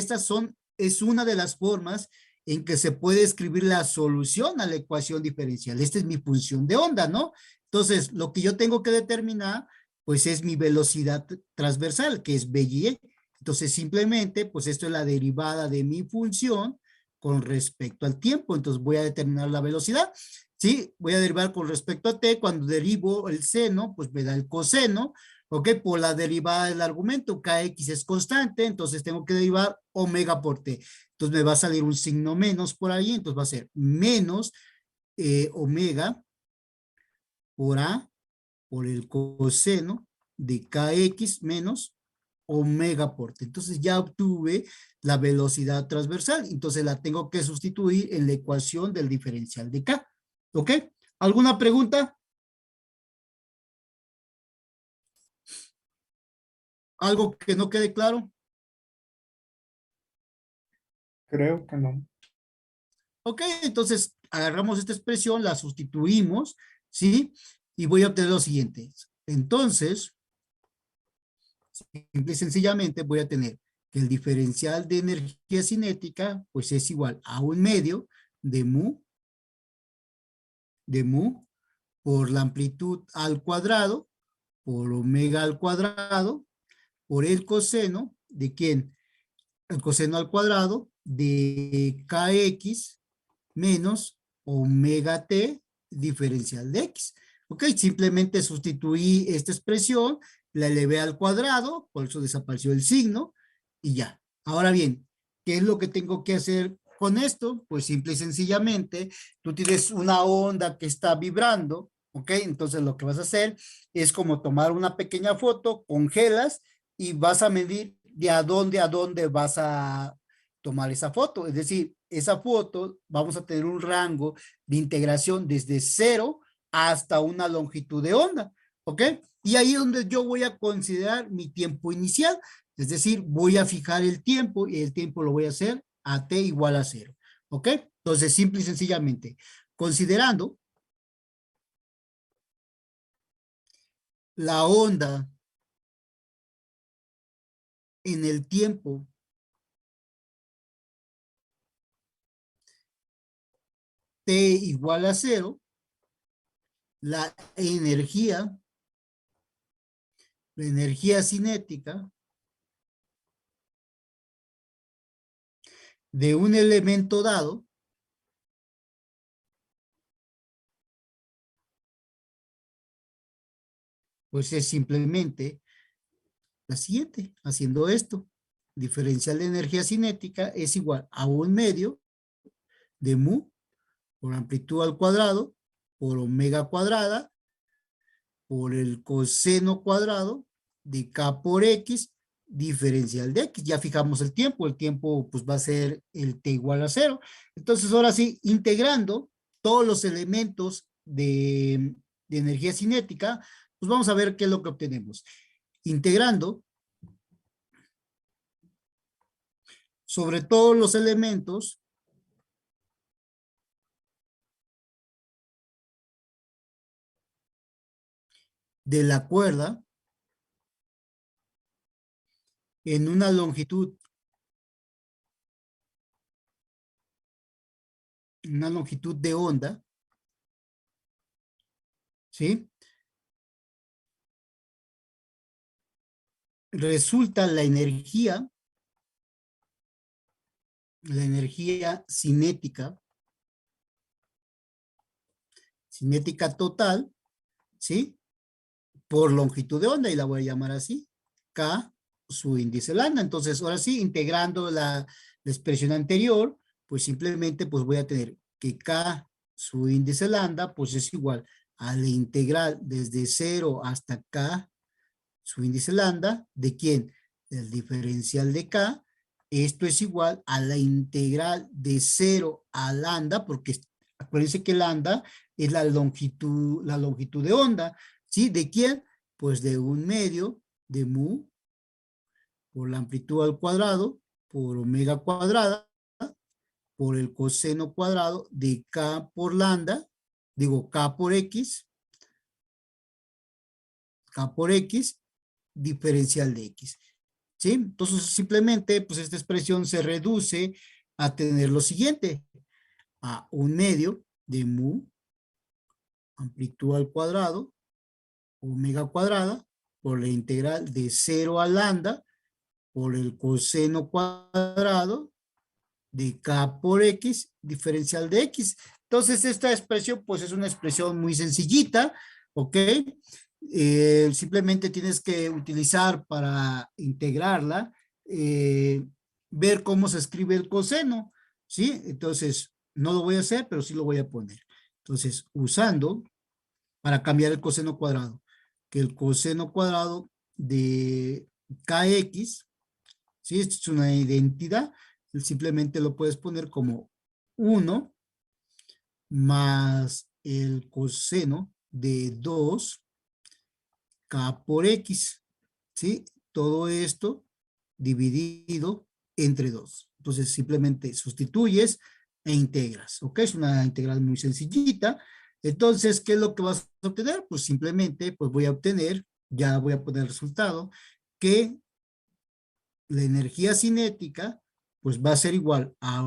es una de las formas en que se puede escribir la solución a la ecuación diferencial. Esta es mi función de onda, ¿no? Entonces, lo que yo tengo que determinar, pues es mi velocidad transversal, que es BY. Entonces, simplemente, pues esto es la derivada de mi función con respecto al tiempo. Entonces, voy a determinar la velocidad. ¿Sí? Voy a derivar con respecto a t. Cuando derivo el seno, pues me da el coseno. ¿Ok? Por la derivada del argumento, kx es constante, entonces tengo que derivar omega por t. Entonces me va a salir un signo menos por ahí, entonces va a ser menos omega por a por el coseno de kx menos omega por t. Entonces ya obtuve la velocidad transversal, entonces la tengo que sustituir en la ecuación del diferencial de k. ¿Ok? ¿Alguna pregunta? ¿Algo que no quede claro? Creo que no. Ok, entonces agarramos esta expresión, la sustituimos, ¿sí? Y voy a obtener lo siguiente. Entonces, simple y sencillamente voy a tener que el diferencial de energía cinética, pues es igual a un medio de mu por la amplitud al cuadrado, por omega al cuadrado, por el coseno, ¿de quién? El coseno al cuadrado de kx menos omega t diferencial de x. Ok, simplemente sustituí esta expresión, la elevé al cuadrado, por eso desapareció el signo, y ya. Ahora bien, ¿qué es lo que tengo que hacer con esto? Pues simple y sencillamente, tú tienes una onda que está vibrando, ok, entonces lo que vas a hacer es como tomar una pequeña foto, congelas, y vas a medir de a dónde vas a tomar esa foto. Es decir, esa foto vamos a tener un rango de integración desde 0 hasta una longitud de onda, ¿ok? Y ahí es donde yo voy a considerar mi tiempo inicial, es decir, voy a fijar el tiempo y el tiempo lo voy a hacer a t igual a 0, ¿ok? Entonces, simple y sencillamente, considerando la onda en el tiempo t igual a 0, la energía cinética de un elemento dado pues es simplemente la siguiente, haciendo esto. Diferencial de energía cinética es igual a un medio de mu por amplitud al cuadrado por omega cuadrada por el coseno cuadrado de k por x diferencial de x. Ya fijamos el tiempo pues va a ser el t igual a 0. Entonces ahora sí, integrando todos los elementos de energía cinética, pues vamos a ver qué es lo que obtenemos. Integrando sobre todos los elementos de la cuerda en una longitud de onda, ¿sí? Resulta la energía cinética total, ¿sí? Por longitud de onda, y la voy a llamar así, K, su índice lambda. Entonces, ahora sí, integrando la expresión anterior, pues simplemente pues voy a tener que K, su índice lambda, pues es igual a la integral desde 0 hasta K, su índice lambda, ¿de quién? Del diferencial de K. Esto es igual a la integral de 0 a lambda, porque acuérdense que lambda es la longitud de onda, ¿sí? ¿De quién? Pues de 1/2 de mu por la amplitud al cuadrado por omega cuadrada por el coseno cuadrado de K por lambda, digo K por X, diferencial de X. ¿Sí? Entonces simplemente pues esta expresión se reduce a tener lo siguiente, a 1/2 de mu amplitud al cuadrado omega cuadrada por la integral de 0 a lambda por el coseno cuadrado de K por X diferencial de X. Entonces esta expresión pues es una expresión muy sencillita, ¿ok? Simplemente tienes que utilizar para integrarla, ver cómo se escribe el coseno, ¿sí? Entonces, no lo voy a hacer, pero sí lo voy a poner. Entonces, usando, para cambiar el coseno cuadrado, que el coseno cuadrado de KX, ¿sí? Esto es una identidad, simplemente lo puedes poner como 1 más el coseno de 2 K por X, ¿sí? Todo esto dividido entre 2. Entonces simplemente sustituyes e integras, ¿ok? Es una integral muy sencillita. Entonces, ¿qué es lo que vas a obtener? Pues simplemente, pues voy a obtener, ya voy a poner el resultado, que la energía cinética, pues va a ser igual a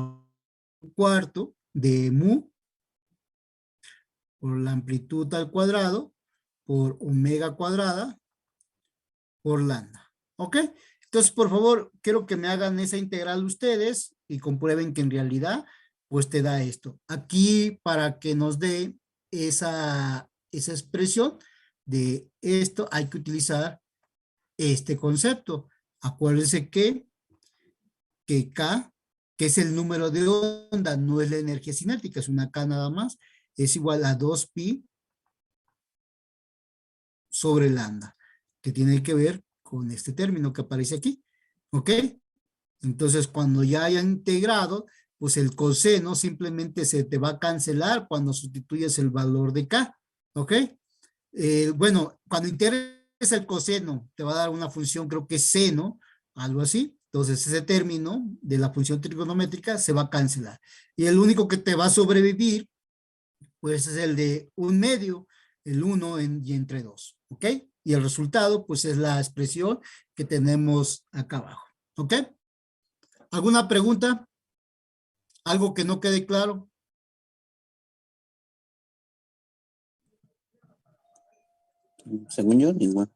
1/4 de mu por la amplitud al cuadrado por omega cuadrada por lambda. ¿Ok? Entonces, por favor, quiero que me hagan esa integral ustedes y comprueben que en realidad, pues te da esto. Aquí, para que nos dé esa expresión de esto, hay que utilizar este concepto. Acuérdense que K, que es el número de onda, no es la energía cinética, es una K nada más, es igual a 2pi sobre lambda, que tiene que ver con este término que aparece aquí, ¿ok? Entonces, cuando ya haya integrado, pues el coseno simplemente se te va a cancelar cuando sustituyes el valor de K, ¿ok? Bueno, cuando integres el coseno, te va a dar una función, creo que es seno, algo así. Entonces, ese término de la función trigonométrica se va a cancelar. Y el único que te va a sobrevivir, pues es el de 1/2, el 1 y entre 2, ¿ok? Y el resultado, pues es la expresión que tenemos acá abajo, ¿ok? ¿Alguna pregunta? ¿Algo que no quede claro? Según yo, igual.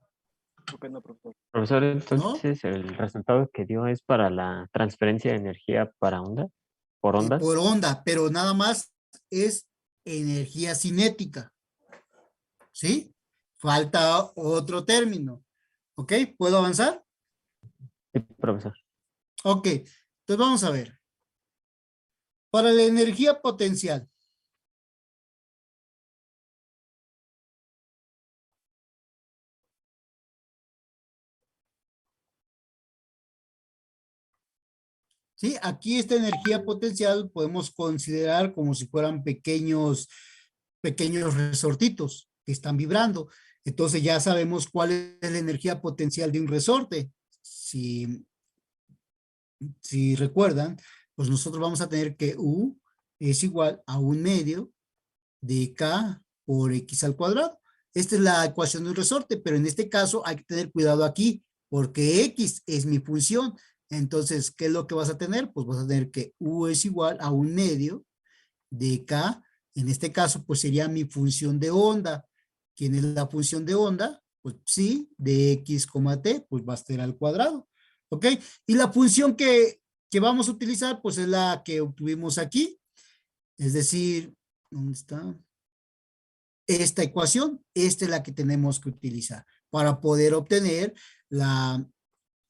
Creo que no, profesor. Profesor, entonces el resultado que dio es para la transferencia de energía para onda, por ondas. Por onda, pero nada más es energía cinética, ¿sí? Falta otro término, ¿ok? ¿Puedo avanzar? Sí, profesor. Ok, entonces vamos a ver. Para la energía potencial. Sí, aquí esta energía potencial podemos considerar como si fueran pequeños resortitos que están vibrando. Entonces ya sabemos cuál es la energía potencial de un resorte. Si si recuerdan, pues nosotros vamos a tener que U es igual a 1/2 de K por X al cuadrado. Esta es la ecuación de un resorte, pero en este caso hay que tener cuidado aquí, porque X es mi función. Entonces, ¿qué es lo que vas a tener? Pues vas a tener que U es igual a 1/2 de K. En este caso, pues sería mi función de onda. ¿Quién es la función de onda? Pues sí, de X, T, pues va a ser al cuadrado. ¿Ok? Y la función que vamos a utilizar, pues es la que obtuvimos aquí. Es decir, ¿dónde está? Esta ecuación, esta es la que tenemos que utilizar para poder obtener la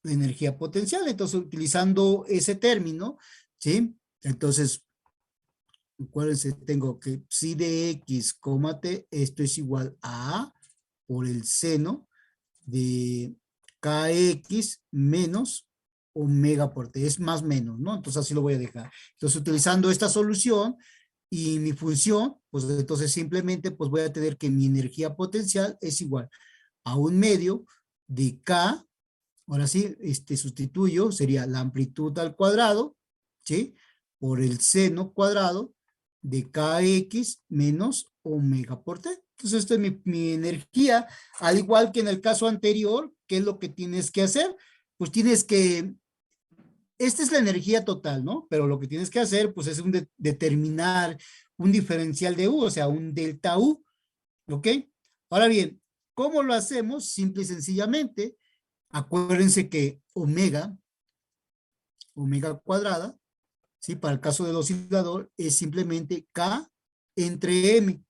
energía potencial. Entonces, utilizando ese término, ¿sí? Entonces, acuérdense, tengo que psi de X, T, esto es igual a A por el seno de KX menos omega por T, es más menos, ¿no? Entonces así lo voy a dejar. Entonces utilizando esta solución y mi función, pues entonces simplemente pues voy a tener que mi energía potencial es igual a 1/2 de K, ahora sí, sustituyo, sería la amplitud al cuadrado, ¿sí? Por el seno cuadrado de KX menos omega por T. Entonces, esta es mi energía, al igual que en el caso anterior, ¿qué es lo que tienes que hacer? Pues tienes que, esta es la energía total, ¿no? Pero lo que tienes que hacer, pues es determinar un diferencial de U, o sea, un delta U, ¿ok? Ahora bien, ¿cómo lo hacemos? Simple y sencillamente, acuérdense que omega cuadrada, ¿sí? Para el caso del oscilador, es simplemente K entre M,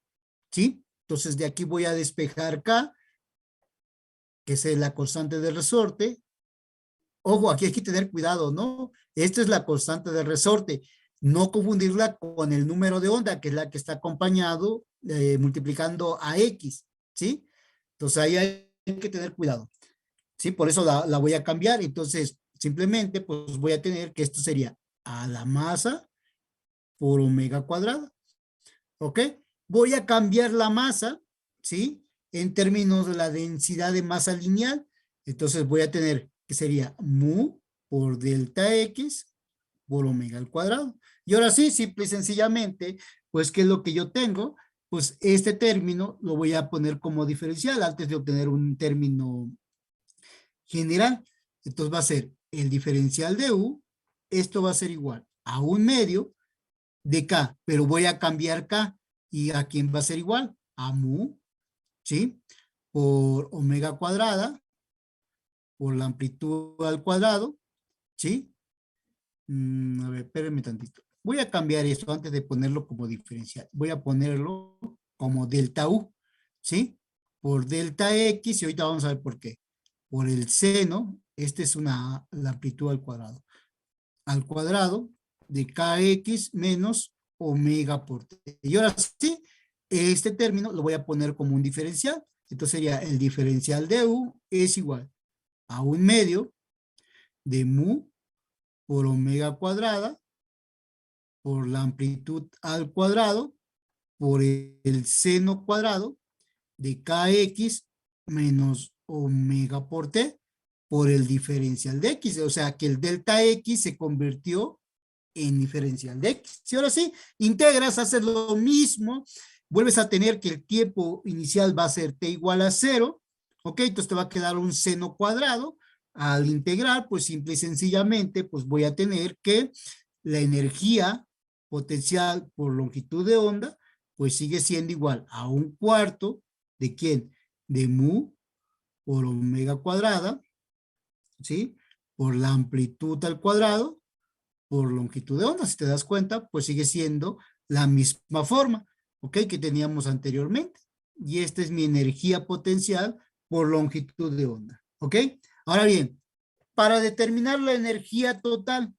¿sí? Entonces, de aquí voy a despejar K, que es la constante de resorte. Ojo, aquí hay que tener cuidado, ¿no? Esta es la constante de resorte. No confundirla con el número de onda, que es la que está acompañado multiplicando a X, ¿sí? Entonces, ahí hay que tener cuidado, ¿sí? Por eso la voy a cambiar. Entonces, simplemente, pues voy a tener que esto sería a la masa por omega cuadrada, ¿ok? Voy a cambiar la masa, ¿sí? En términos de la densidad de masa lineal. Entonces voy a tener que sería mu por delta X por omega al cuadrado. Y ahora sí, simple y sencillamente, pues, ¿qué es lo que yo tengo? Pues este término lo voy a poner como diferencial antes de obtener un término general. Entonces va a ser el diferencial de U, esto va a ser igual a 1/2 de K, pero voy a cambiar K. ¿Y a quién va a ser igual? A mu, ¿sí? Por omega cuadrada, por la amplitud al cuadrado, ¿sí? A ver, espérenme tantito. Voy a cambiar esto antes de ponerlo como diferencial. Voy a ponerlo como delta U, ¿sí? Por delta X, y ahorita vamos a ver por qué. Por el seno, esta es la amplitud al cuadrado de KX menos omega por T. Y ahora sí, este término lo voy a poner como un diferencial. Entonces sería el diferencial de U es igual a 1/2 de mu por omega cuadrada por la amplitud al cuadrado por el seno cuadrado de KX menos omega por T por el diferencial de X. O sea que el delta X se convirtió en diferencial de X. Y ahora sí, integras, haces lo mismo, vuelves a tener que el tiempo inicial va a ser T igual a 0, ¿ok? Entonces te va a quedar un seno cuadrado. Al integrar, pues simple y sencillamente, pues voy a tener que la energía potencial por longitud de onda, pues sigue siendo igual a 1/4 de ¿quién? De mu por omega cuadrada, ¿sí? Por la amplitud al cuadrado, por longitud de onda. Si te das cuenta, pues sigue siendo la misma forma, ¿ok? Que teníamos anteriormente. Y esta es mi energía potencial por longitud de onda, ¿ok? Ahora bien, para determinar la energía total,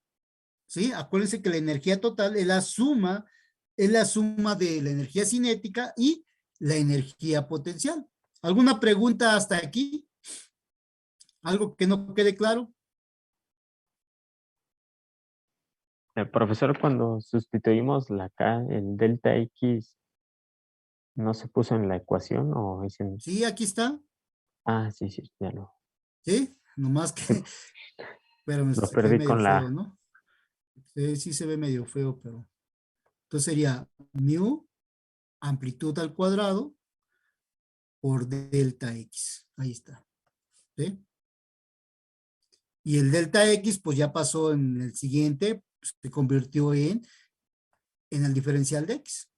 ¿sí? Acuérdense que la energía total es la suma de la energía cinética y la energía potencial. ¿Alguna pregunta hasta aquí? ¿Algo que no quede claro? Profesor, cuando sustituimos la K, el delta X, ¿no se puso en la ecuación o es en... Sí, aquí está. Ah, sí, sí, ya lo... ¿Sí? Nomás que Espérame, Lo se ve perdí medio con feo, la... ¿no? Sí se ve medio feo, pero... Entonces sería mu amplitud al cuadrado por delta X. Ahí está. ¿Sí? Y el delta X, pues ya pasó en el siguiente, pues, se convirtió en el diferencial de X.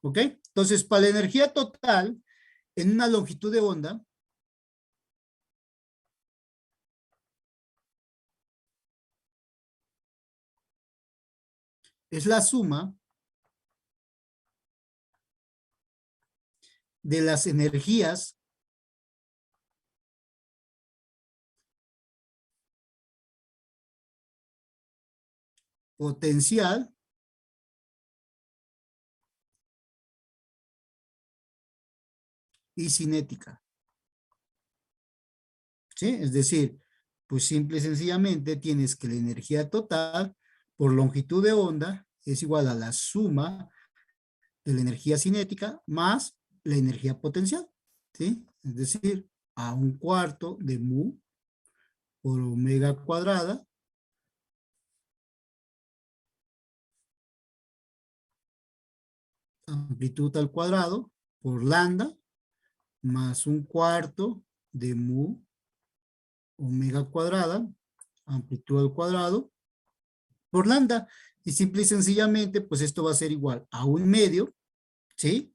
¿Ok? Entonces, para la energía total, en una longitud de onda, es la suma de las energías potencial y cinética. ¿Sí? Es decir, pues simple y sencillamente tienes que la energía total por longitud de onda es igual a la suma de la energía cinética más la energía potencial. ¿Sí? Es decir, a un cuarto de mu por omega cuadrada amplitud al cuadrado por lambda más un cuarto de mu omega cuadrada amplitud al cuadrado por lambda. Y simple y sencillamente, pues esto va a ser igual a un medio, ¿sí?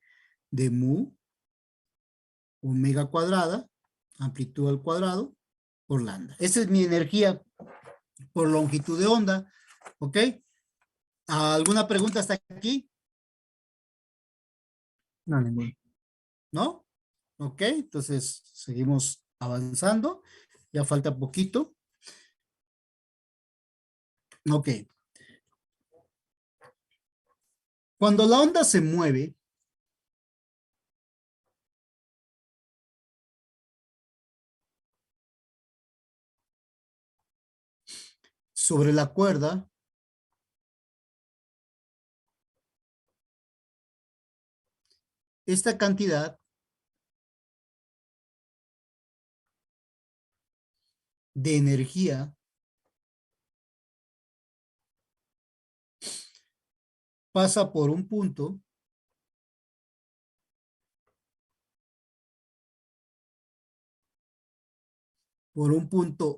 De mu omega cuadrada amplitud al cuadrado por lambda. Esa es mi energía por longitud de onda, ¿ok? ¿Alguna pregunta hasta aquí? No, ninguno. ¿No? Ok, entonces seguimos avanzando. Ya falta poquito. Ok. Cuando la onda se mueve, sobre la cuerda, esta cantidad de energía pasa por un punto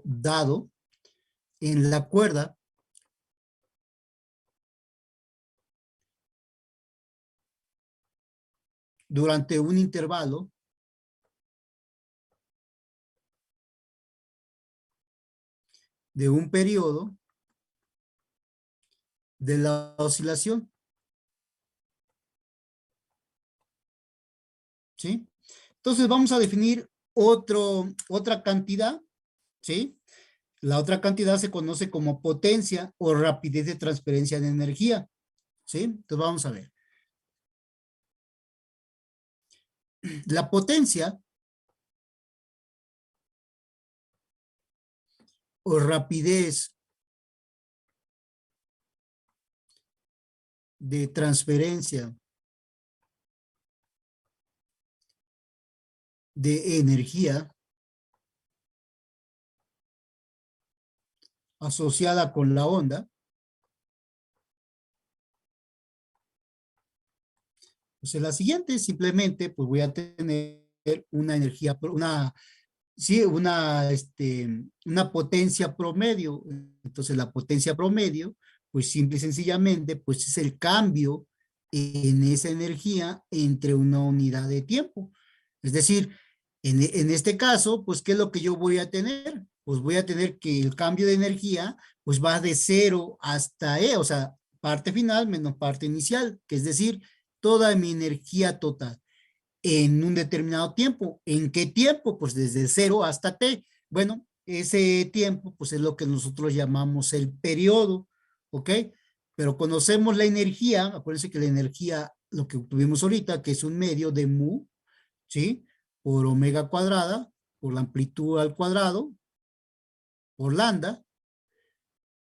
dado en la cuerda durante un intervalo de un periodo de la oscilación. ¿Sí? Entonces vamos a definir otra cantidad, ¿sí? La otra cantidad se conoce como potencia o rapidez de transferencia de energía, ¿sí? Entonces vamos a ver. La potencia o rapidez de transferencia de energía asociada con la onda pues es la siguiente. Simplemente pues voy a tener una energía, una potencia promedio. Entonces la potencia promedio pues simple y sencillamente pues es el cambio en esa energía entre una unidad de tiempo. Es decir, en este caso, pues, ¿qué es lo que yo voy a tener? Pues voy a tener que el cambio de energía, pues va de 0 hasta E, o sea, parte final menos parte inicial, que es decir, toda mi energía total en un determinado tiempo. ¿En qué tiempo? Pues desde 0 hasta T. Bueno, ese tiempo, pues es lo que nosotros llamamos el periodo, ¿ok? Pero conocemos la energía, acuérdense que la energía, lo que tuvimos ahorita, que es un medio de mu, ¿sí? Por omega cuadrada, por la amplitud al cuadrado, por lambda,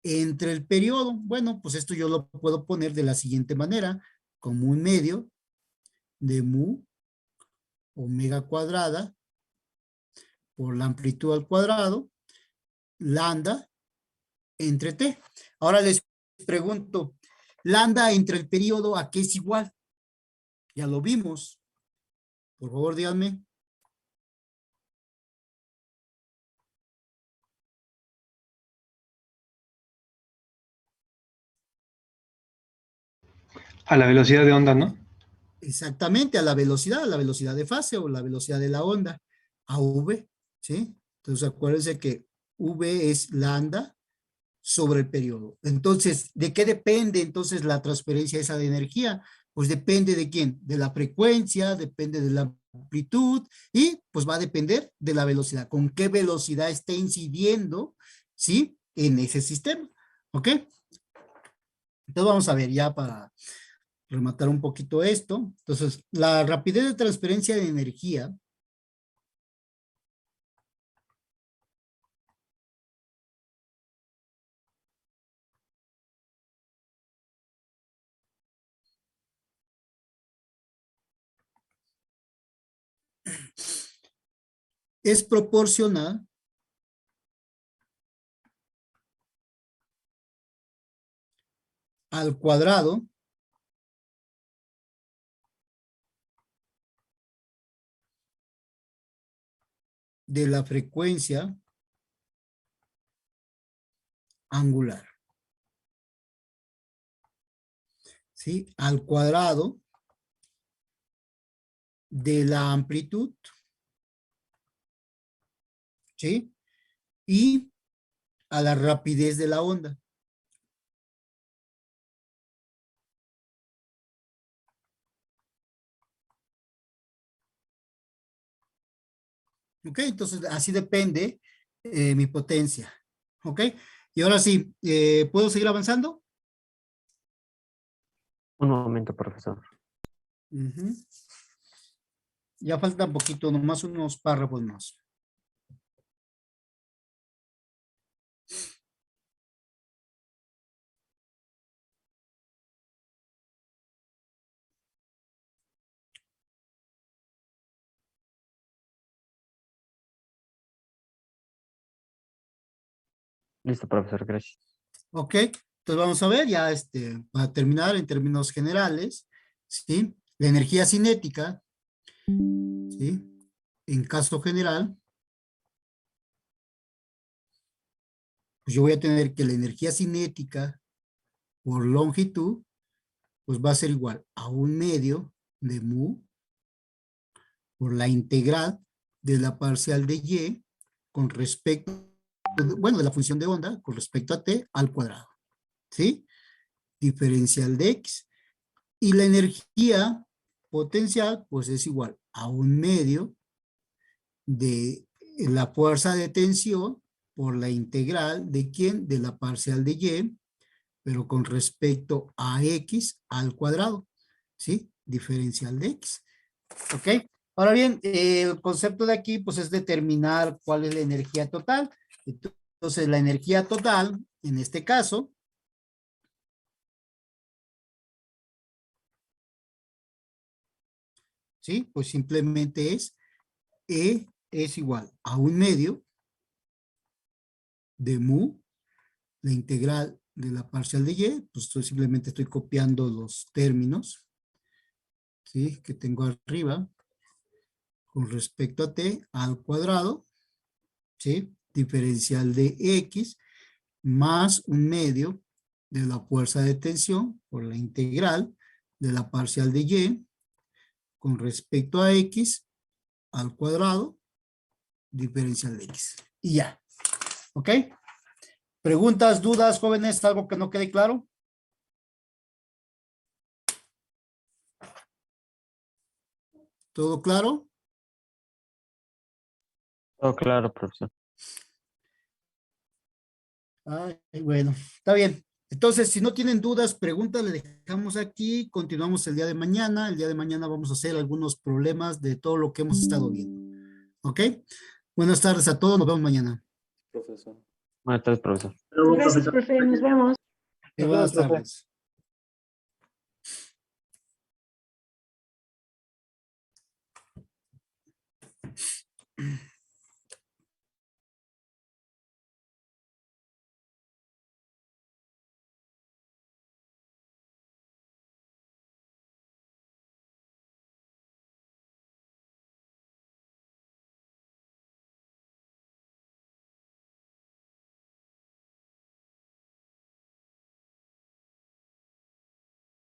entre el periodo. Bueno, pues esto yo lo puedo poner de la siguiente manera, como un medio de mu omega cuadrada por la amplitud al cuadrado, lambda entre T. Ahora les pregunto, lambda entre el periodo, ¿a qué es igual? Ya lo vimos. Por favor, díganme. A la velocidad de onda, ¿no? Exactamente, a la velocidad de fase o la velocidad de la onda, a V, ¿sí? Entonces acuérdense que V es lambda sobre el periodo. Entonces, ¿de qué depende entonces la transferencia esa de energía? Pues depende de quién, de la frecuencia, depende de la amplitud y pues va a depender de la velocidad, con qué velocidad esté incidiendo, ¿sí? En ese sistema, ¿ok? Entonces vamos a ver ya para rematar un poquito esto. Entonces, la rapidez de transferencia de energía es proporcional al cuadrado de la frecuencia angular, ¿sí? Al cuadrado de la amplitud, ¿sí? Y a la rapidez de la onda. ¿Ok? Entonces, así depende mi potencia. ¿Ok? Y ahora sí, ¿puedo seguir avanzando? Un momento, profesor. Ujú. Ya falta un poquito, nomás unos párrafos más. Listo, profesor, gracias. Ok, entonces vamos a ver ya para terminar en términos generales, ¿sí? La energía cinética, ¿sí? En caso general, pues yo voy a tener que la energía cinética por longitud, pues va a ser igual a 1/2 de mu por la integral de la parcial de y con respecto, bueno, de la función de onda con respecto a t al cuadrado, ¿sí? Diferencial de x. Y la energía potencial, pues es igual a 1/2 de la fuerza de tensión por la integral de quién, de la parcial de y, pero con respecto a x al cuadrado, ¿sí? Diferencial de x, ¿ok? Ahora bien, el concepto de aquí, pues es determinar cuál es la energía total. Entonces, la energía total, en este caso, ¿sí? Pues simplemente es E es igual a 1/2 de mu, la integral de la parcial de y, pues simplemente estoy copiando los términos, ¿sí? Que tengo arriba, con respecto a t al cuadrado, ¿sí? Diferencial de x más 1/2 de la fuerza de tensión por la integral de la parcial de y con respecto a x al cuadrado, diferencial de x. Y ya, ¿ok? ¿Preguntas, dudas, jóvenes? ¿Algo que no quede claro? ¿Todo claro? Todo claro, profesor. Ay, bueno, está bien. Entonces, si no tienen dudas, preguntas, le dejamos aquí. Continuamos el día de mañana. El día de mañana vamos a hacer algunos problemas de todo lo que hemos estado viendo. ¿Ok? Buenas tardes a todos. Nos vemos mañana. Profesor. Buenas tardes, profesor. Luego, Gracias, profesor. profe. Nos vemos. Buenas tardes.